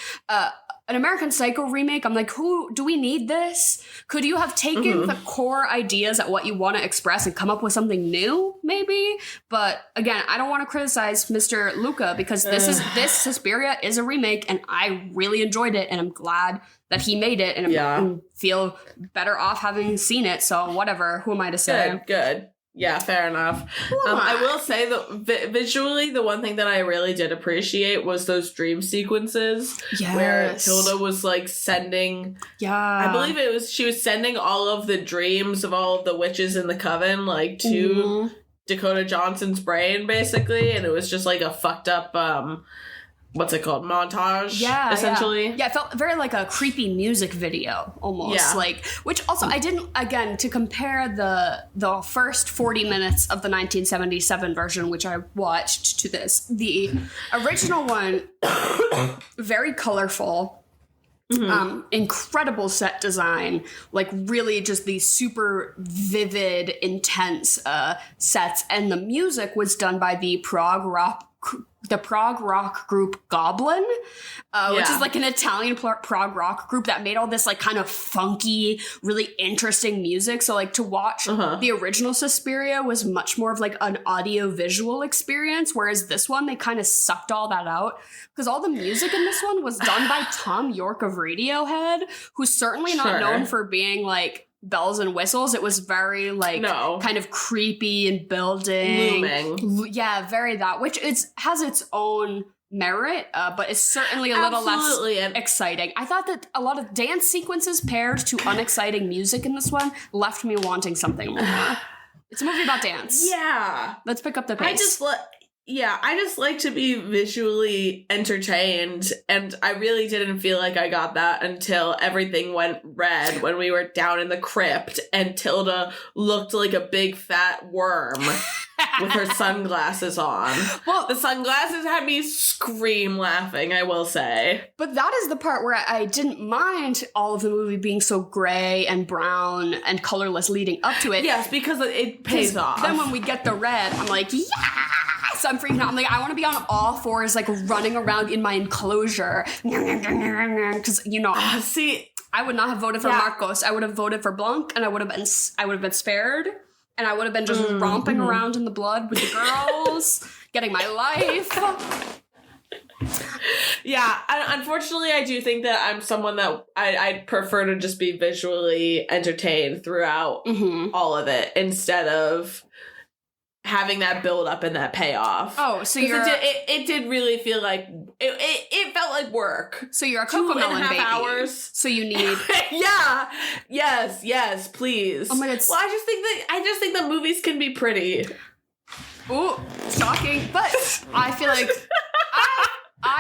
an American Psycho remake, I'm like, do we need this? Could you have taken the core ideas at what you want to express and come up with something new, maybe? But again, I don't want to criticize Mr. Luca because this Suspiria is a remake and I really enjoyed it and I'm glad that he made it and I feel better off having seen it. So whatever, who am I to say? Good. Yeah, fair enough. I will say that visually, the one thing that I really did appreciate was those dream sequences where Tilda was like sending. Yeah, I believe she was sending all of the dreams of all of the witches in the coven like to Dakota Johnson's brain, basically, and it was just like a fucked up. What's it called? Montage, essentially. Yeah, it felt very like a creepy music video, almost. Yeah. Like, which also, I didn't, again, to compare the first 40 minutes of the 1977 version, which I watched, to this, the original one, very colorful, incredible set design, like really just these super vivid, intense sets, and the music was done by the prog rock group Goblin, which is like an Italian prog rock group that made all this like kind of funky, really interesting music. So like to watch the original Suspiria was much more of like an audio visual experience, whereas this one, they kind of sucked all that out because all the music in this one was done by Tom York of Radiohead, who's certainly not known for being like bells and whistles. It was very like kind of creepy and building. Looming. Yeah, very that, which has its own merit, but it's certainly a little less exciting. I thought that a lot of dance sequences paired to unexciting music in this one left me wanting something more. It's a movie about dance. Yeah. Let's pick up the pace. I just like to be visually entertained, and I really didn't feel like I got that until everything went red when we were down in the crypt and Tilda looked like a big fat worm with her sunglasses on. Well, the sunglasses had me scream laughing, I will say. But that is the part where I didn't mind all of the movie being so gray and brown and colorless leading up to it. Yes, because it pays off. Then when we get the red, I'm like, yes! yes, I'm freaking out. I'm like, I want to be on all fours, like running around in my enclosure. Because, see, I would not have voted for Marcos. I would have voted for Blanc, and I would have been spared, and I would have been just romping around in the blood with the girls, getting my life. Yeah, unfortunately, I do think that I'm someone that I'd prefer to just be visually entertained throughout all of it instead of having that build up and that payoff. Oh, so it did really feel like it felt like work. So you're a Cocomelon baby. Hours. So you need yeah. Yes, please. Oh my God. Well, I just think that movies can be pretty. Ooh, shocking. But I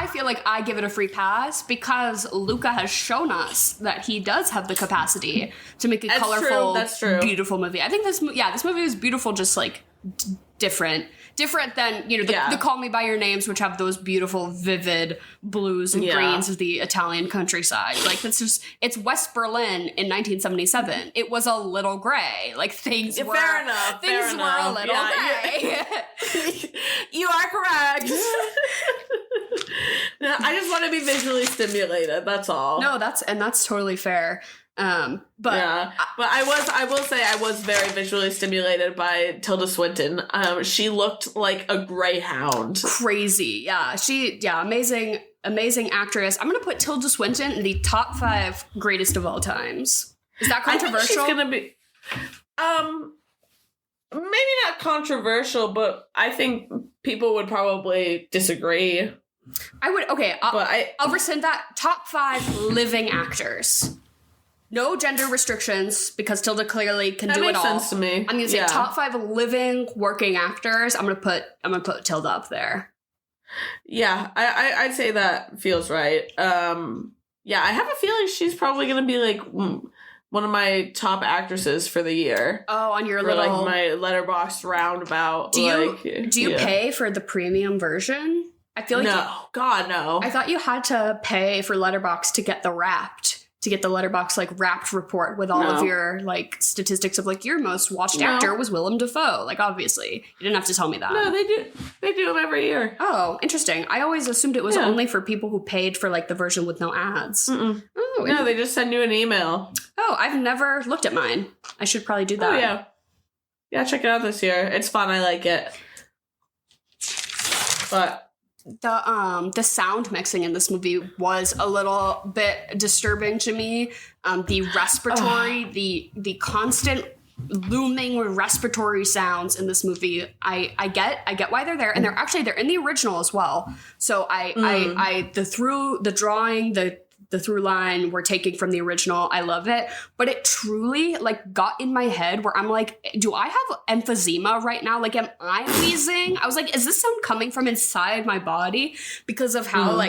feel like I give it a free pass because Luca has shown us that he does have the capacity to make a colorful, beautiful movie. I think this movie was beautiful, just like different than the Call Me by Your Names, which have those beautiful, vivid blues and greens of the Italian countryside. Like it's West Berlin in 1977. It was a little gray. Like things were a little gray. You are correct. No, I just want to be visually stimulated. That's all. No, that's totally fair. But I will say I was very visually stimulated by Tilda Swinton. She looked like a greyhound. Crazy. Yeah. Amazing actress. I'm going to put Tilda Swinton in the top 5 greatest of all times. Is that controversial? I think she's going to be maybe not controversial, but I think people would probably disagree. I'll rescind that. Top 5 living actors. No gender restrictions because Tilda clearly can do it all. That makes sense to me. I'm gonna say top 5 living working actors. I'm gonna put Tilda up there. Yeah, I'd say that feels right. I have a feeling she's probably gonna be like one of my top actresses for the year. Oh, on your for little my Letterboxd roundabout. Do you pay for the premium version? I feel like no. I thought you had to pay for Letterboxd to get the Letterboxd wrapped report with all of your statistics of your most watched actor was Willem Dafoe. Obviously, you didn't have to tell me that. No, they do them every year. Oh, interesting. I always assumed it was only for people who paid for the version with no ads. Mm-mm. Oh, no, they just send you an email. Oh, I've never looked at mine. I should probably do that. Oh yeah, check it out this year. It's fun. I like it. But the sound mixing in this movie was a little bit disturbing to me. The respiratory, the constant looming respiratory sounds in this movie. I get why they're there, and they're in the original as well. So the through line we're taking from the original. I love it, but it truly got in my head where I'm like, do I have emphysema right now? Am I wheezing? I was like, is this sound coming from inside my body because of how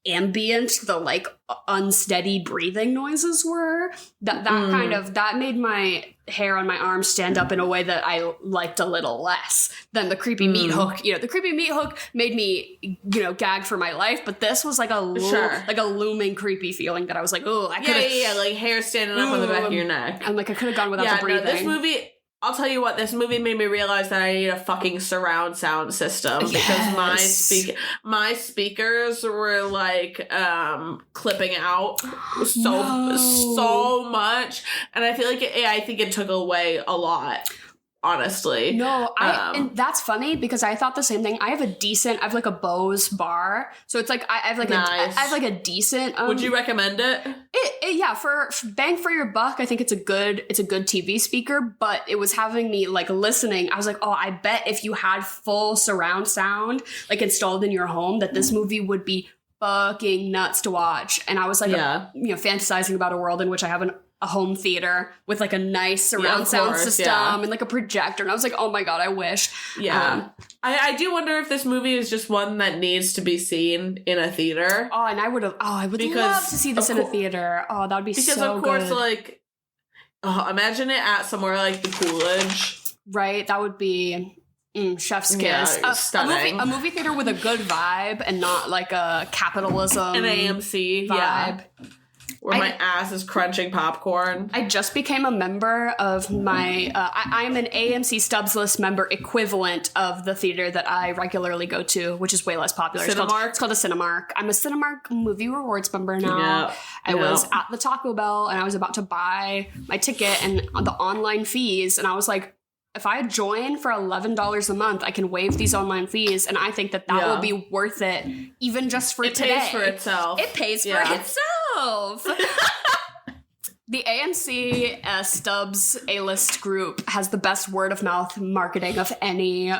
ambient the unsteady breathing noises were? That made my hair on my arm stand up in a way that I liked a little less than the creepy meat hook. The creepy meat hook made me gag for my life, but this was a looming creepy feeling that I was like, oh, I could hair standing up on the back of your neck. I'm like, I could have gone without the breathing. No, this movie, I'll tell you what, this movie made me realize that I need a fucking surround sound system because my speakers were clipping out so much, and I feel I think it took away a lot. Honestly. No, and that's funny because I thought the same thing. I have a Bose bar. So it's I have a decent Would you recommend it? Yeah, for bang for your buck, I think it's a good TV speaker, but it was having me listening. I was like, oh, I bet if you had full surround sound installed in your home that this movie would be fucking nuts to watch. And I was fantasizing about a world in which I have a home theater with a nice surround sound system and a projector. And I was like, oh my God, I wish. Yeah. I do wonder if this movie is just one that needs to be seen in a theater. Oh, and I would love to see this in a theater. Oh, that would be so good. Because of course, imagine it at somewhere like the Coolidge. Right. That would be chef's kiss. Stunning. A movie theater with a good vibe and not a capitalism an AMC vibe. where my ass is crunching popcorn. I just became a member of my, I'm an AMC Stubs List member equivalent of the theater that I regularly go to, which is way less popular. Cinemark? It's called a Cinemark. I'm a Cinemark movie rewards member now. I was at the Taco Bell and I was about to buy my ticket and the online fees. And I was like, if I join for $11 a month, I can waive these online fees. And I think that will be worth it, even just for today. It pays for itself. It pays for itself. The AMC Stubs A-list group has the best word of mouth marketing of any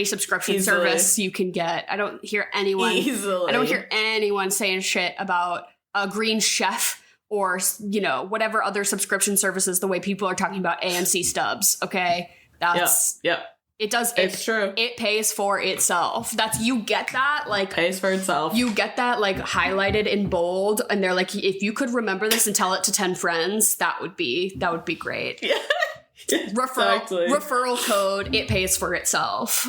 subscription service you can get. I don't hear anyone saying shit about a Green Chef or, you know, whatever other subscription services, the way people are talking about AMC Stubs. Okay, that's It does. It's true. It pays for itself. You get that, like, pays for itself. You get that, like, highlighted in bold, and they're like, if you could remember this and tell it to 10 friends, that would be great. Yeah. Referral code. It pays for itself.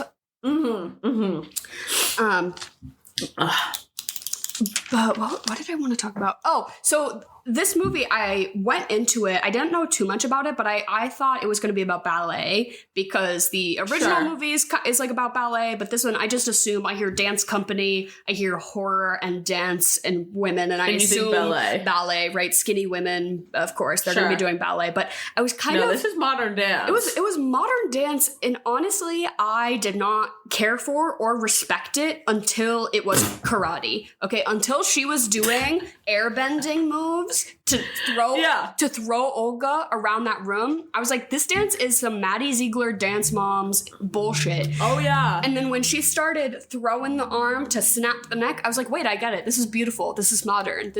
But what did I want to talk about? Oh, so this movie, I went into it. I didn't know too much about it, but I thought it was going to be about ballet because the original movie is like about ballet. But this one, I just assume I hear dance company, I hear horror and dance and women, and I assume ballet, right? Skinny women, of course, they're going to be doing ballet. But I was this is modern dance. It was modern dance, and honestly, I did not care for or respect it until it was karate. Okay, until she was doing airbending moves to throw Olga around that room. I was like, this dance is some Maddie Ziegler Dance Moms bullshit. Oh yeah. And then when she started throwing the arm to snap the neck, I was like, wait, I get it. This is beautiful. This is modern.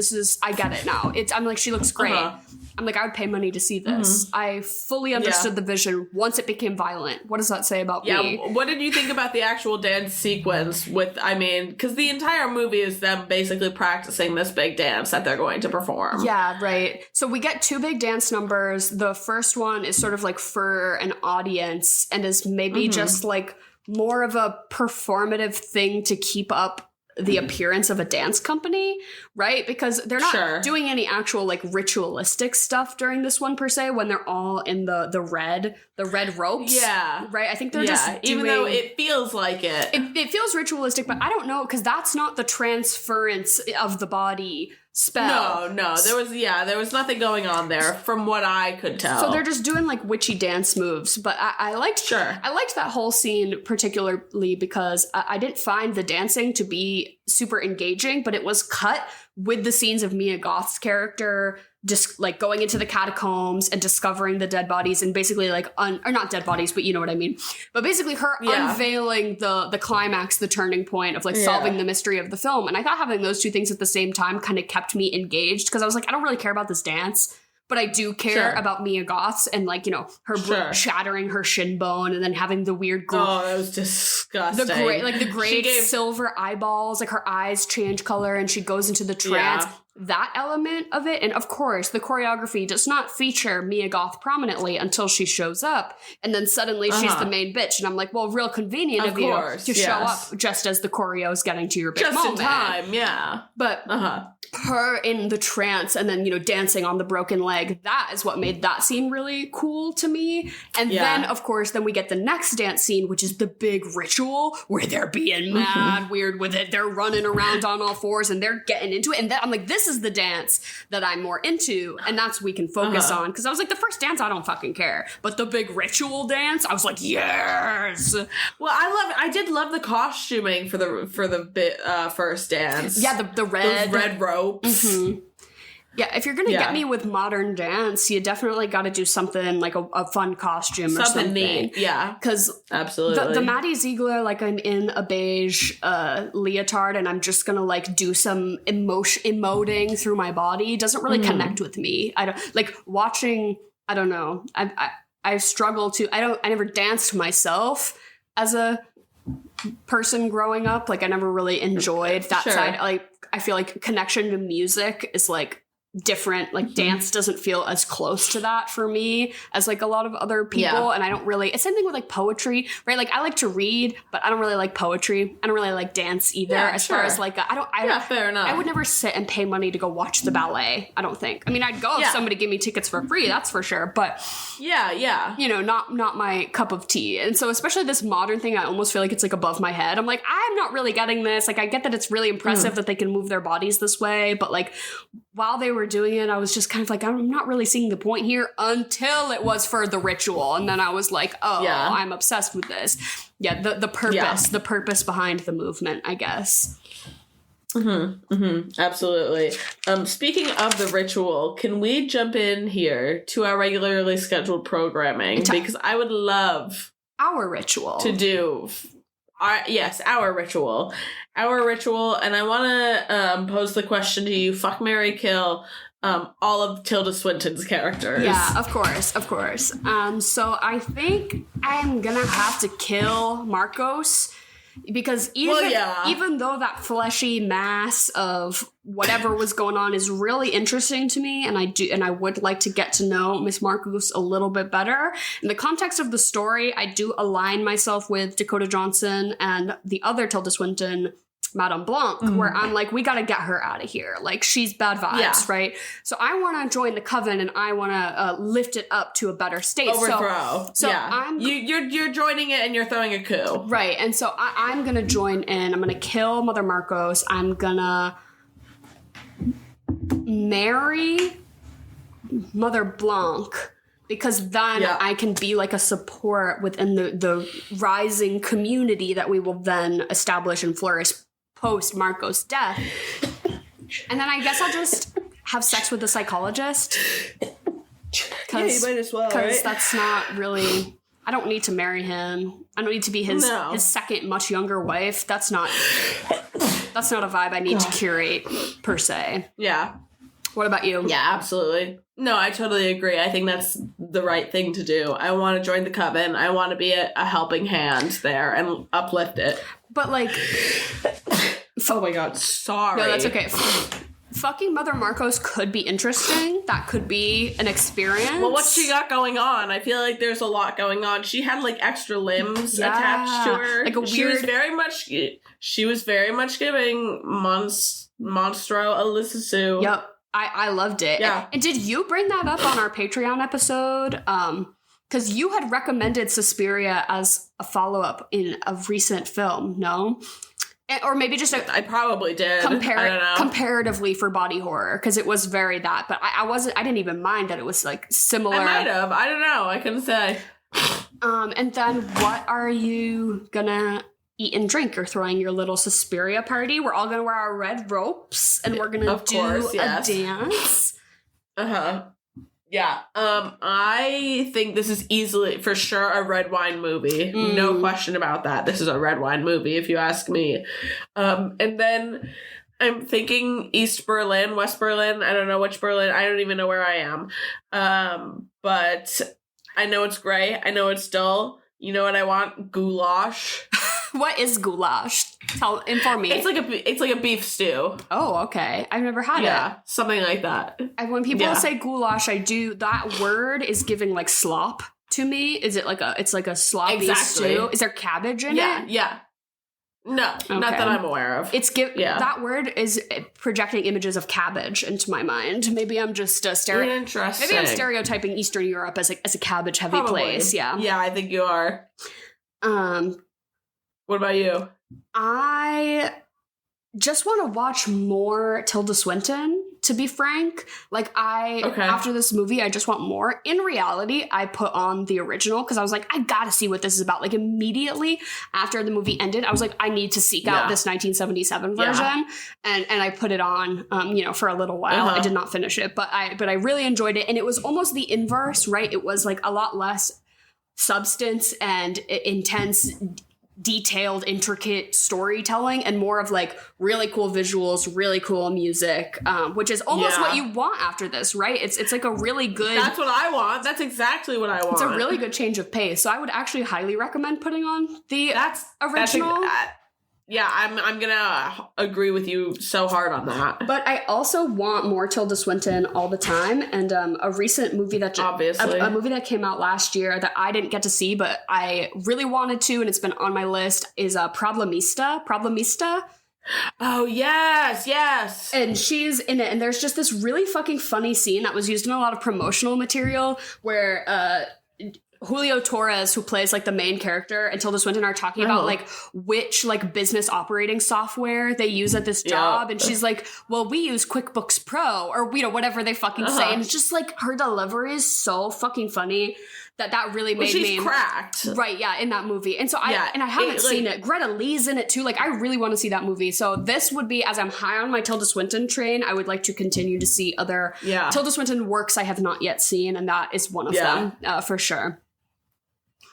I get it now. I'm like, she looks great. I'm like, I would pay money to see this. I fully understood the vision once it became violent. What does that say about me? What did you think about the actual dance sequence because the entire movie is them basically practicing this big dance that they're going to perform. Yeah, right. So we get two big dance numbers. The first one is sort of like for an audience and is maybe just like more of a performative thing to keep up the appearance of a dance company, right? Because they're not doing any actual like ritualistic stuff during this one per se when they're all in the red ropes. Yeah. Right? I think they're just doing, even though it feels like it. It feels ritualistic, but I don't know, because that's not the transference of the body spell. No, there was nothing going on there from what I could tell. So they're just doing like witchy dance moves, but I liked that whole scene particularly because I didn't find the dancing to be super engaging, but it was cut with the scenes of Mia Goth's character just like going into the catacombs and discovering the dead bodies and basically like or not dead bodies, but you know what I mean. But basically her unveiling the climax, the turning point of like solving the mystery of the film. And I thought having those two things at the same time kind of kept me engaged because I was like, I don't really care about this dance, but I do care about Mia Goth's and like, you know, her shattering her shin bone and then having the weird oh, that was disgusting. The great silver eyeballs, like her eyes change color and she goes into the trance. That element of it, and of course the choreography does not feature Mia Goth prominently until she shows up, and then suddenly she's the main bitch, and I'm like, well, real convenient of you to show up just as the choreo is getting to your big moment. Just in time, but her in the trance and then, you know, dancing on the broken leg, that is what made that scene really cool to me. And then of course then we get the next dance scene, which is the big ritual where they're being mad weird with it, they're running around on all fours and they're getting into it, and then I'm like, this is the dance that I'm more into, and that's what we can focus on, because I was like, the first dance I don't fucking care, but the big ritual dance I was like, yes. Well, I did love the costuming for the first dance. Yeah, the red ropes. Yeah, if you're gonna get me with modern dance, you definitely got to do something like a fun costume or something. Neat. Yeah, because absolutely the Maddie Ziegler, like I'm in a beige leotard and I'm just gonna like do some emoting through my body doesn't really connect with me. I don't like watching. I don't know. I struggle to. I never danced myself as a person growing up. Like I never really enjoyed that side. Like I feel like connection to music is like different. Like dance doesn't feel as close to that for me as like a lot of other people. And I don't really, it's same thing with like poetry, right? Like I like to read, but I don't really like poetry. I don't really like dance either. Far as like, fair enough. I would never sit and pay money to go watch the ballet. I don't think. I mean, I'd go if somebody gave me tickets for free, that's for sure. But you know, not my cup of tea. And so especially this modern thing, I almost feel like it's like above my head. I'm like, I'm not really getting this. Like I get that it's really impressive that they can move their bodies this way, but like while they were doing it, I was just kind of like, I'm not really seeing the point here until it was for the ritual. And then I was like, I'm obsessed with this. Yeah, the purpose behind the movement, I guess. Absolutely. Speaking of the ritual, can we jump in here to our regularly scheduled programming? Because I would love our ritual to do our ritual. And I want to pose the question to you: fuck, marry, kill all of Tilda Swinton's characters. Yeah, of course. So I think I'm gonna have to kill Marcos. Because even though that fleshy mass of whatever was going on is really interesting to me, and I would like to get to know Miss Marcos a little bit better. In the context of the story, I do align myself with Dakota Johnson and the other Tilda Swinton, Madame Blanc, where I'm like, we gotta get her out of here. Like, she's bad vibes, right? So I want to join the coven, and I want to lift it up to a better state. Overthrow. You're joining it, and you're throwing a coup, right? And so I'm gonna join in. I'm gonna kill Mother Marcos. I'm gonna marry Mother Blanc. Because then I can be like a support within the rising community that we will then establish and flourish post Marco's death. And then I guess I'll just have sex with the psychologist. You might as well, because right? that's not really... I don't need to marry him. I don't need to be his second, much younger wife. That's not a vibe I need to curate, per se. Yeah. What about you? Yeah, absolutely. No, I totally agree. I think that's the right thing to do. I want to join the coven. I want to be a helping hand there and uplift it. But like... oh my god, sorry. No, that's okay. Fucking Mother Marcos could be interesting. That could be an experience. Well, what's she got going on? I feel like there's a lot going on. She had like extra limbs attached to her. Like a weird... She was very much giving Monstro Elisisu. Yep. I loved it. Yeah. And did you bring that up on our Patreon episode? Because you had recommended Suspiria as a follow-up in a recent film, no? Or maybe just I probably did. I don't know. Comparatively for body horror, because it was very that. But I didn't even mind that it was like similar. I might have. I don't know. I couldn't say. And then what are you gonna eat and drink? You're throwing your little Suspiria party. We're all gonna wear our red ropes, and we're gonna do a dance. Yeah. I think this is easily, for sure, a red wine movie. No question about that. This is a red wine movie, if you ask me. And then I'm thinking East Berlin, West Berlin. I don't know which Berlin. I don't even know where I am. But I know it's gray. I know it's dull. You know what I want? Goulash. What is goulash? Inform me. It's like a beef stew. Oh, okay. I've never had it. Yeah, something like that. And when people say goulash, that word is giving like slop to me. Is it like it's like a sloppy stew? Is there cabbage in it? Yeah. No, not that I'm aware of. That word is projecting images of cabbage into my mind. Maybe I'm just interesting. Maybe I'm stereotyping Eastern Europe as a cabbage heavy place. Yeah. Yeah, I think you are. What about you? I just want to watch more Tilda Swinton, to be frank. Like, after this movie, I just want more. In reality, I put on the original because I was like, I gotta see what this is about. Like, immediately after the movie ended, I was like, I need to seek out this 1977 version. And I put it on, for a little while. I did not finish it, but I really enjoyed it. And it was almost the inverse, right? It was like a lot less substance and intense, detailed, intricate storytelling, and more of like really cool visuals, really cool music, which is almost what you want after this, right? It's like a really good... That's what I want. That's exactly what I want. It's a really good change of pace. So I would actually highly recommend putting on the original. Yeah, I'm gonna agree with you so hard on that. But I also want more Tilda Swinton all the time. And a recent movie that obviously a movie that came out last year that I didn't get to see, but I really wanted to, and it's been on my list, is Problemista. Oh, yes. And she's in it, and there's just this really fucking funny scene that was used in a lot of promotional material where Julio Torres, who plays like the main character, and Tilda Swinton are talking about like which like business operating software they use at this job, and she's like, well, we use QuickBooks Pro, or whatever they fucking say, and it's just like her delivery is so fucking funny that really made me she's cracked, right? Yeah, in that movie, and so I haven't seen it. Greta Lee's in it too. Like, I really want to see that movie. So this would be, as I'm high on my Tilda Swinton train, I would like to continue to see other Tilda Swinton works I have not yet seen, and that is one of them for sure.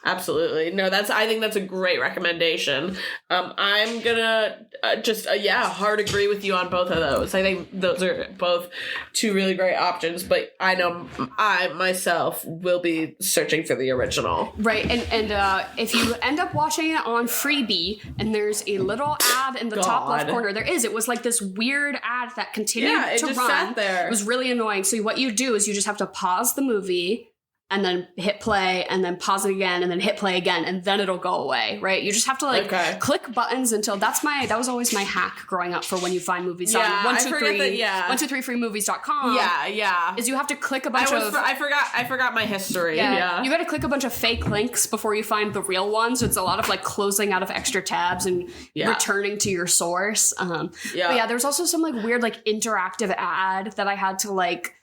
Absolutely. No, I think that's a great recommendation. I'm gonna hard agree with you on both of those. I think those are both two really great options, but I know I myself will be searching for the original. Right, and if you end up watching it on Freebie and there's a little ad in the top left corner, it was like this weird ad that continued to run. Sat there. It was really annoying. So what you do is you just have to pause the movie and then hit play, and then pause it again, and then hit play again, and then it'll go away, right? You just have to click buttons until that was always my hack growing up for when you find movies on 123freemovies.com. Yeah. Is you have to click a bunch of I forgot my history. Yeah. You got to click a bunch of fake links before you find the real ones. So it's a lot of like closing out of extra tabs and returning to your source. But there's also some like weird like interactive ad that I had to like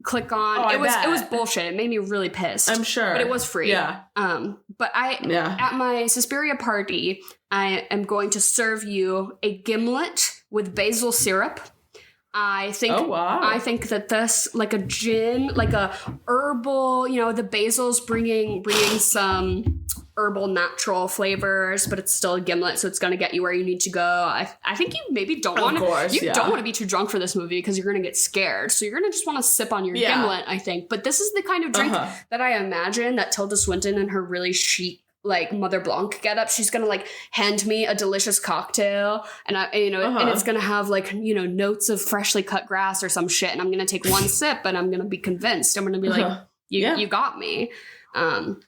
click on. It was bullshit. It made me really pissed. I'm sure. But it was free. Yeah. But at my Suspiria party, I am going to serve you a gimlet with basil syrup. I think that this, like a gin, like a herbal, the basil's bringing some herbal natural flavors, but it's still a gimlet, so it's going to get you where you need to go. I think you maybe don't want to don't want to be too drunk for this movie because you're going to get scared. So you're going to just want to sip on your gimlet, I think. But this is the kind of drink that I imagine that Tilda Swinton and her really chic like Mother Blanc get up, she's gonna like hand me a delicious cocktail, and and it's gonna have like notes of freshly cut grass or some shit, and I'm gonna take one sip and I'm gonna be convinced. I'm gonna be like, you got me. And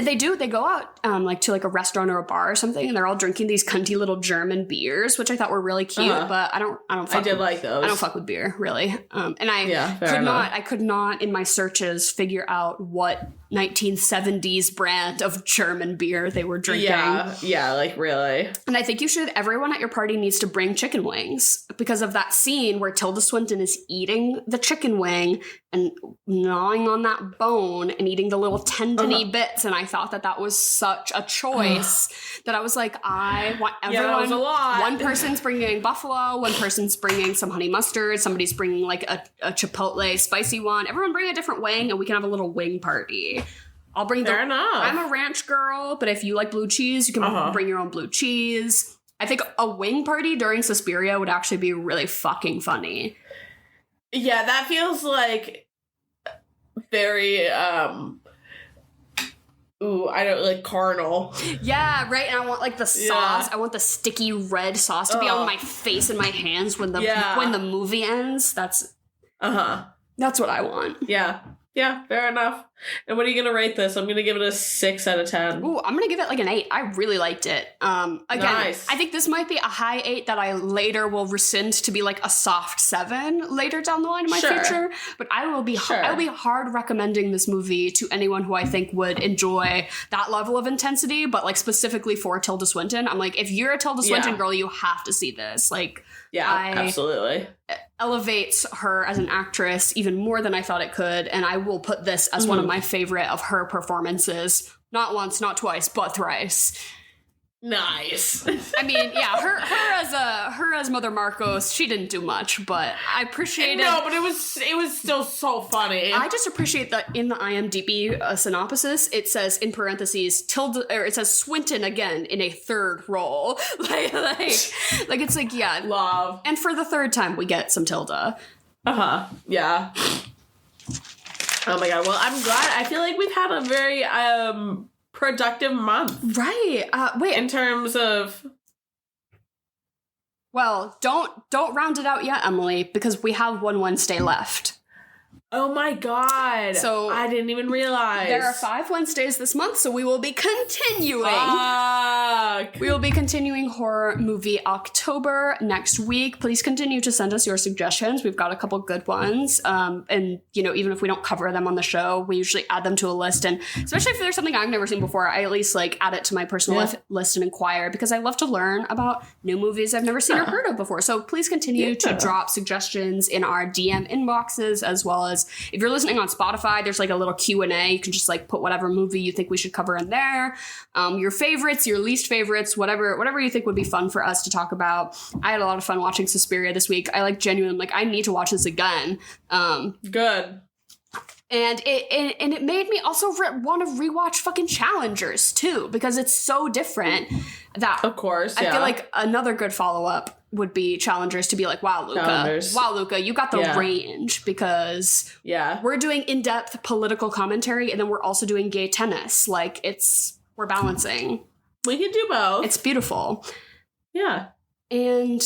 they go out like to like a restaurant or a bar or something, and they're all drinking these cunty little German beers, which I thought were really cute, but I don't like those. I don't fuck with beer, really. And I could not in my searches figure out what 1970s brand of German beer they were drinking. Yeah, like really. And I think everyone at your party needs to bring chicken wings because of that scene where Tilda Swinton is eating the chicken wing and gnawing on that bone and eating the little tendony bits. And I thought that was such a choice that I was like, I want everyone. That was a lot. One person's bringing buffalo, one person's bringing some honey mustard, somebody's bringing like a chipotle spicy one. Everyone bring a different wing and we can have a little wing party. I'll bring Fair enough. I'm a ranch girl, but if you like blue cheese, you can bring your own blue cheese. I think a wing party during Suspiria would actually be really fucking funny. Yeah, that feels like very carnal. Yeah, right. And I want like the sauce. I want the sticky red sauce to be on my face and my hands when the movie ends. That's what I want. Yeah, fair enough. And what are you going to rate this? I'm going to give it a 6 out of 10. Ooh, I'm going to give it like an 8. I really liked it. Again, nice. I think this might be a high 8 that I later will rescind to be like a soft 7 later down the line in my future. But I will be hard recommending this movie to anyone who I think would enjoy that level of intensity, but like specifically for Tilda Swinton. I'm like, if you're a Tilda Swinton girl, you have to see this. Like, absolutely. Elevates her as an actress even more than I thought it could, and I will put this as one of my favorite of her performances. Not once, not twice, but thrice. Nice. I mean, yeah, her as Mother Marcos, she didn't do much, but I appreciate it. No, but it was still so funny. I just appreciate that in the IMDb synopsis, it says in parentheses it says Swinton again in a third role. like it's like love. And for the third time, we get some Tilda. Yeah. Oh my god. Well, I'm glad. I feel like we've had a very productive month. Right. Wait. In terms of... Well, don't round it out yet, Emily, because we have one Wednesday left. Oh my God. So I didn't even realize. There are 5 Wednesdays this month, so we will be continuing. Fuck. We will be continuing Horror Movie October next week. Please continue to send us your suggestions. We've got a couple good ones. And, you know, even if we don't cover them on the show, we usually add them to a list. And especially if there's something I've never seen before, I at least like add it to my personal list and inquire, because I love to learn about new movies I've never seen or heard of before. So please continue to drop suggestions in our DM inboxes, as well as if you're listening on Spotify, there's like a little Q&A. You can just like put whatever movie you think we should cover in there. Your favorites, your least favorites, whatever you think would be fun for us to talk about. I had a lot of fun watching Suspiria this week. I like genuinely, like, I need to watch this again. Good. And it made me also want to rewatch fucking Challengers too, because it's so different. That of course, I feel like another good follow-up would be Challengers, to be like, wow, Luca, you got the range, because we're doing in-depth political commentary, and then we're also doing gay tennis. Like, we're balancing. We can do both. It's beautiful. Yeah. And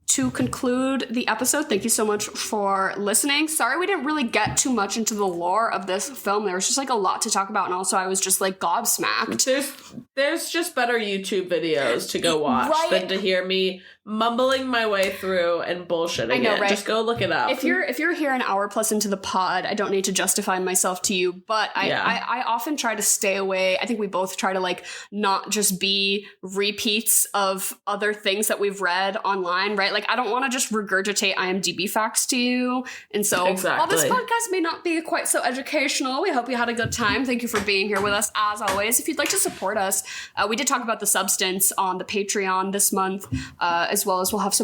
to conclude the episode, thank you so much for listening. Sorry we didn't really get too much into the lore of this film. There was just like a lot to talk about, and also I was just like gobsmacked. There's just better YouTube videos to go watch than to hear me mumbling my way through and bullshitting. I know, right? Just go look it up. If you're here an hour plus into the pod, I don't need to justify myself to you, but I often try to stay away. I think we both try to like not just be repeats of other things that we've read online, right? Like, I don't want to just regurgitate IMDb facts to you. And so while this podcast may not be quite so educational, we hope you had a good time. Thank you for being here with us, as always. If you'd like to support us, we did talk about The Substance on the Patreon this month, as well as we'll have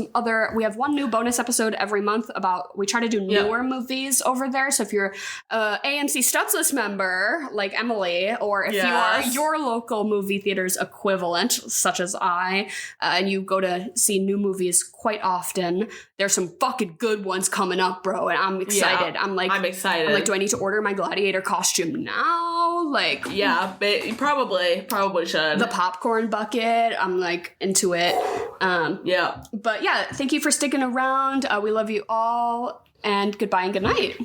we have one new bonus episode every month we try to do newer movies over there. So if you're a AMC Studsless member like Emily, or if you are your local movie theater's equivalent, such as I, and you go to see new movies quite often, there's some fucking good ones coming up, bro, and I'm excited. I'm excited. I'm like, do I need to order my gladiator costume now? Like, but you probably should. The popcorn bucket, I'm like into it. But yeah, thank you for sticking around. We love you all, and goodbye and good night.